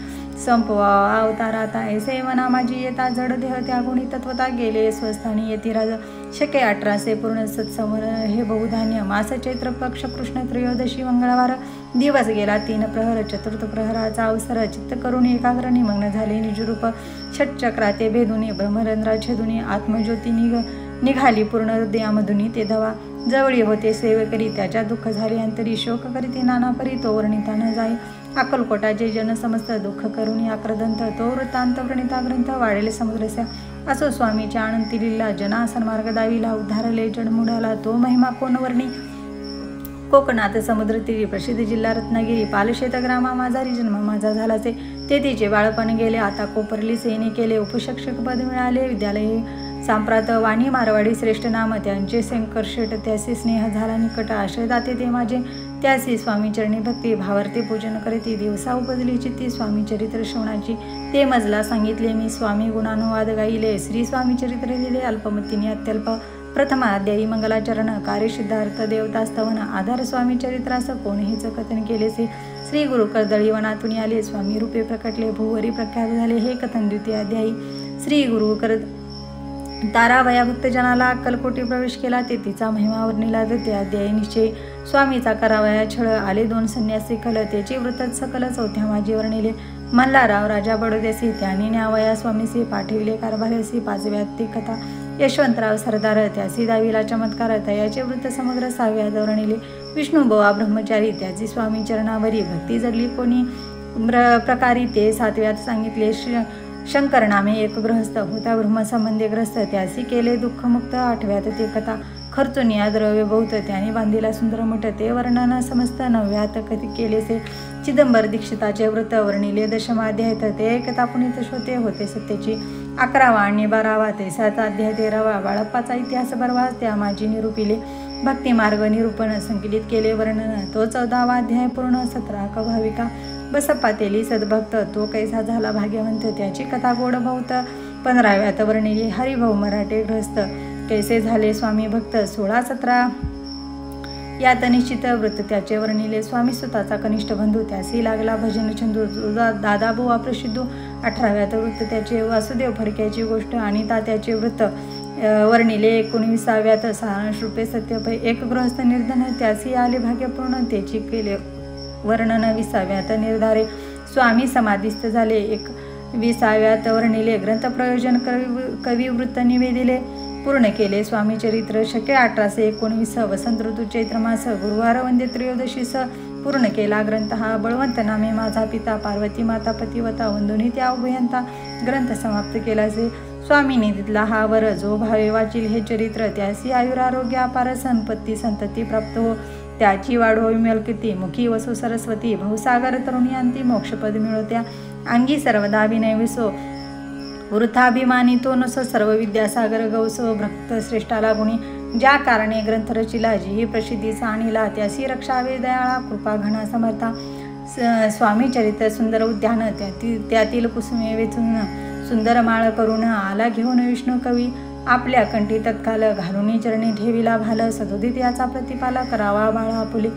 संपवावा अवताराता ऐसे मना माझी येता जड देह त्या गुणी तत्वता गेले स्वस्थानी येती राज शके 1800 पूर्ण सत्समर हे बहुधान्य मास चैत्र पक्ष कृष्ण त्रयोदशी मंगळवार दिवस गेला 3 प्रहर चतुर्थ प्रहराचा अवसर चित्त करून एकाग्र निमग्न झाले निजरूप षटचक्राते भेदुनी ब्रह्मरंध्रा छेदुनी आत्मज्योती निघाली पूर्ण हृदयामधुनी ते धवा जवळी होते सेवेकरी त्याच्या दुःख झाले अंतरी शोक करीती नाना परी तो वर्णिता न जाई अक्कलकोटाचे जन समस्त दुःख करून आक्रदंत तो वृत्तांत व्रणिता ग्रंथ वाढेल समुद्रस्या असो स्वामीच्या आनंदी लिला जना सन्मार्ग दावीला उद्धारले जडमुडाला तो महिमा कोण वर्णी कोकणात समुद्र तीरी प्रसिद्ध जिल्हा रत्नागिरी पालशेत ग्रामा माझारी जन्म माझा झालाचे ते तिचे बाळपण गेले आता कोपरली सेने केले उपशिक्षक पद मिळाले विद्यालय सांप्रात वाणी मारवाडी श्रेष्ठ नाम त्यांचे संकर्षट त्याचे स्नेह झाला निकट आश्रय दाते ते माझे त्यासी स्वामी चरणी भक्ती भावार्थे पूजन करते दिवसा उपजली चित्ती स्वामी चरित्र श्रवणाची ते मजला सांगितले मी स्वामी गुणानुवाद गाईले श्री स्वामी चरित्र लिहिले अल्पमतीने अत्यल्प प्रथमाध्यायी मंगलाचरण कार्यसिद्धार्थ देवतास्तवन आधार स्वामी चरित्रास कोणीच कथन केलेसे श्री गुरु कर्दळी वनातून आले स्वामी रूपे प्रकटले भूवरी प्रख्यात झाले हे कथन द्वितीय अध्यायी श्री गुरु तारावया भक्तजनाला अक्कलकोटी प्रवेश केला ते तिचा महिमा वर्णिला जाते अध्याय निश्चय स्वामीचा करावया छळ आले 2 संन्यासी खल त्याची वृत्त सकल चौथ्या माझी वर्णिले मल्हारराव राजा बडोद्यासी त्यांनी न्यावया स्वामीसी पाठविले कारभार्यासी 5व्यात ती कथा यशवंतराव सरदार त्यासी 10वीला चमत्कार तयाचे वृत्त समग्र 6व्यात वर्णिले विष्णुबोवा ब्रह्मचारी त्याची स्वामी चरणावरी भक्ती जडली कोणी प्रकारी ते 7व्यात सांगितले शंकर नामे एक गृहस्थ होता ब्रह्मसंबंधी ग्रस्त त्यासी केले दुःखमुक्त 8व्यात ते कथा खर्चुनिया द्रव्य बहुत त्याने बांधिला सुंदर मठ ते वर्णन समस्त 9व्यात कथी केलेसे चिदंबर दीक्षिताचे व्रत वर्णिले 10माध्याय ते कथा पुनीत श्रोते होते सत्याची 11वा आणि 12वा ते 7 अध्याय 13वा बाळप्पाचा इतिहास बरवा त्या माझी निरूपिले भक्ती मार्ग निरूपण संकलित केले वर्णन तो 14वा अध्याय पूर्ण 17 भाविका बसप्पा तेली सद्भक्त तो कैसा झाला भाग्यवंत त्याची कथा गोड बहुत 15व्यात वर्णिली हरिभाऊ मराठे ग्रस्त कैसे झाले स्वामी भक्त 16-17 यात निश्चित व्रत त्याचे वर्णिले स्वामी सुताचा कनिष्ठ बंधू त्यासी लागला भजन चंदू दादाबुवा प्रसिद्ध 18व्यात वृत्त त्याचे वासुदेव फडक्याची गोष्ट आणि तात्याचे वृत्त वर्णिले 19व्यात सारांश रूपे सत्यपै एक गृहस्थ निर्धन त्यासी आले भाग्यपूर्ण त्याची केले वर्णन 20व्यात निर्धारे स्वामी समाधिस्थ झाले 21व्यात वर्णिले ग्रंथ प्रयोजन कवी वृत्त निवेदिले पूर्ण केले स्वामी चरित्र शके 1819 वसंत ऋतू चैत्र मास गुरुवार वंदे त्रयोदशीस पूर्ण केला ग्रंथ हा बळवंत नामे माझा पिता पार्वती माता पतिवता वंदुनी त्या उभयंता ग्रंथ समाप्त केलासे स्वामीने दिला हा वर जो भावे वाचील हे चरित्र त्यासी आयुरारोग्य अपार संपत्ती संतती प्राप्त हो त्याची वाढ होई मिळकिती मुखी वसो सरस्वती भवसागर तरुणी अंती मोक्षपद मिळवत्या अंगी सर्वदा विनय विसो वृथाभिमानी तो नसो सर्व विद्यासागर गौसो भक्त श्रेष्ठाला गुणी ज्या कारणे ग्रंथ रचिला जी प्रसिद्धीचा आणिला त्यासी रक्षावे दयाळा कृपा घना समर्था स्वामी चरित्र सुंदर उद्यान त्यातील कुसुमे वेचून सुंदर माळ करून आला घेऊन विष्णू कवी आपल्या कंठी तत्काल घालुनी चरणी ठेविला भाल सदोदित याचा प्रतिपाला करावा बाळा आपुले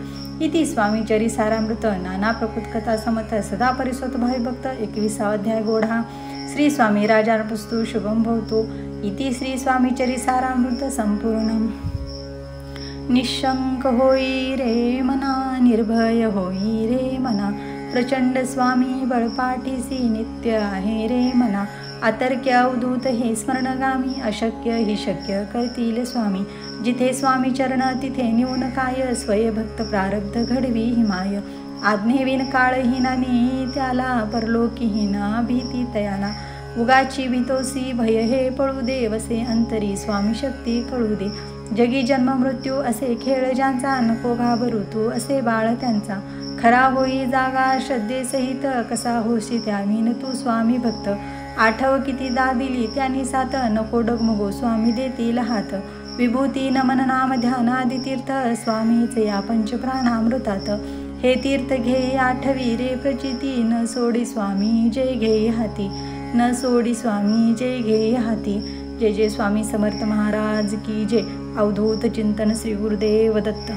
इति स्वामीचरी सारामृत नाना प्रकृत कथा समत सदा परिसोत भावी भक्त 21वा अध्याय गोढा श्री स्वामी राजार्पस्तु शुभम भवतु इति श्री स्वामीचरी सारामृत संपूर्णम निशंक होई रे मना निर्भय होई रे मना प्रचंड स्वामी बळपाठीसी नित्य आहे रे मना. अतर्क्य अवधूत हे स्मरणगामी अशक्य हि शक्य करतील स्वामी. जिथे स्वामी चरण तिथे निवून काय स्वयंभक्त प्रारब्ध घडवी हिमाय. आज्ञेविन काळहीनानी त्याला परलोकीहीना भीती तयाला. उगाची भीतोसी भय हे पळू दे वसे अंतरी स्वामी शक्ती कळू दे. जगी जन्म मृत्यू असे खेळ ज्यांचा नको घाबरू तू असे बाळ त्यांचा. खरा होई जागा श्रद्धेसहित कसा होशी त्यावीन तू स्वामी भक्त. आठव कितीदा दिली त्यांनी साथ नको डगमगो स्वामी देतील हात. विभूती नमन नाम ध्यानादि तीर्थ स्वामीचे या पंचप्राणामृतात. हे तीर्थ घेई आठवी रे प्रचिती न सोडी स्वामी जय घेई हाती. न सोडी स्वामी जय घेई हाती. जय जय स्वामी समर्थ महाराज की जय. अवधूत चिंतन श्री गुरुदेव दत्त.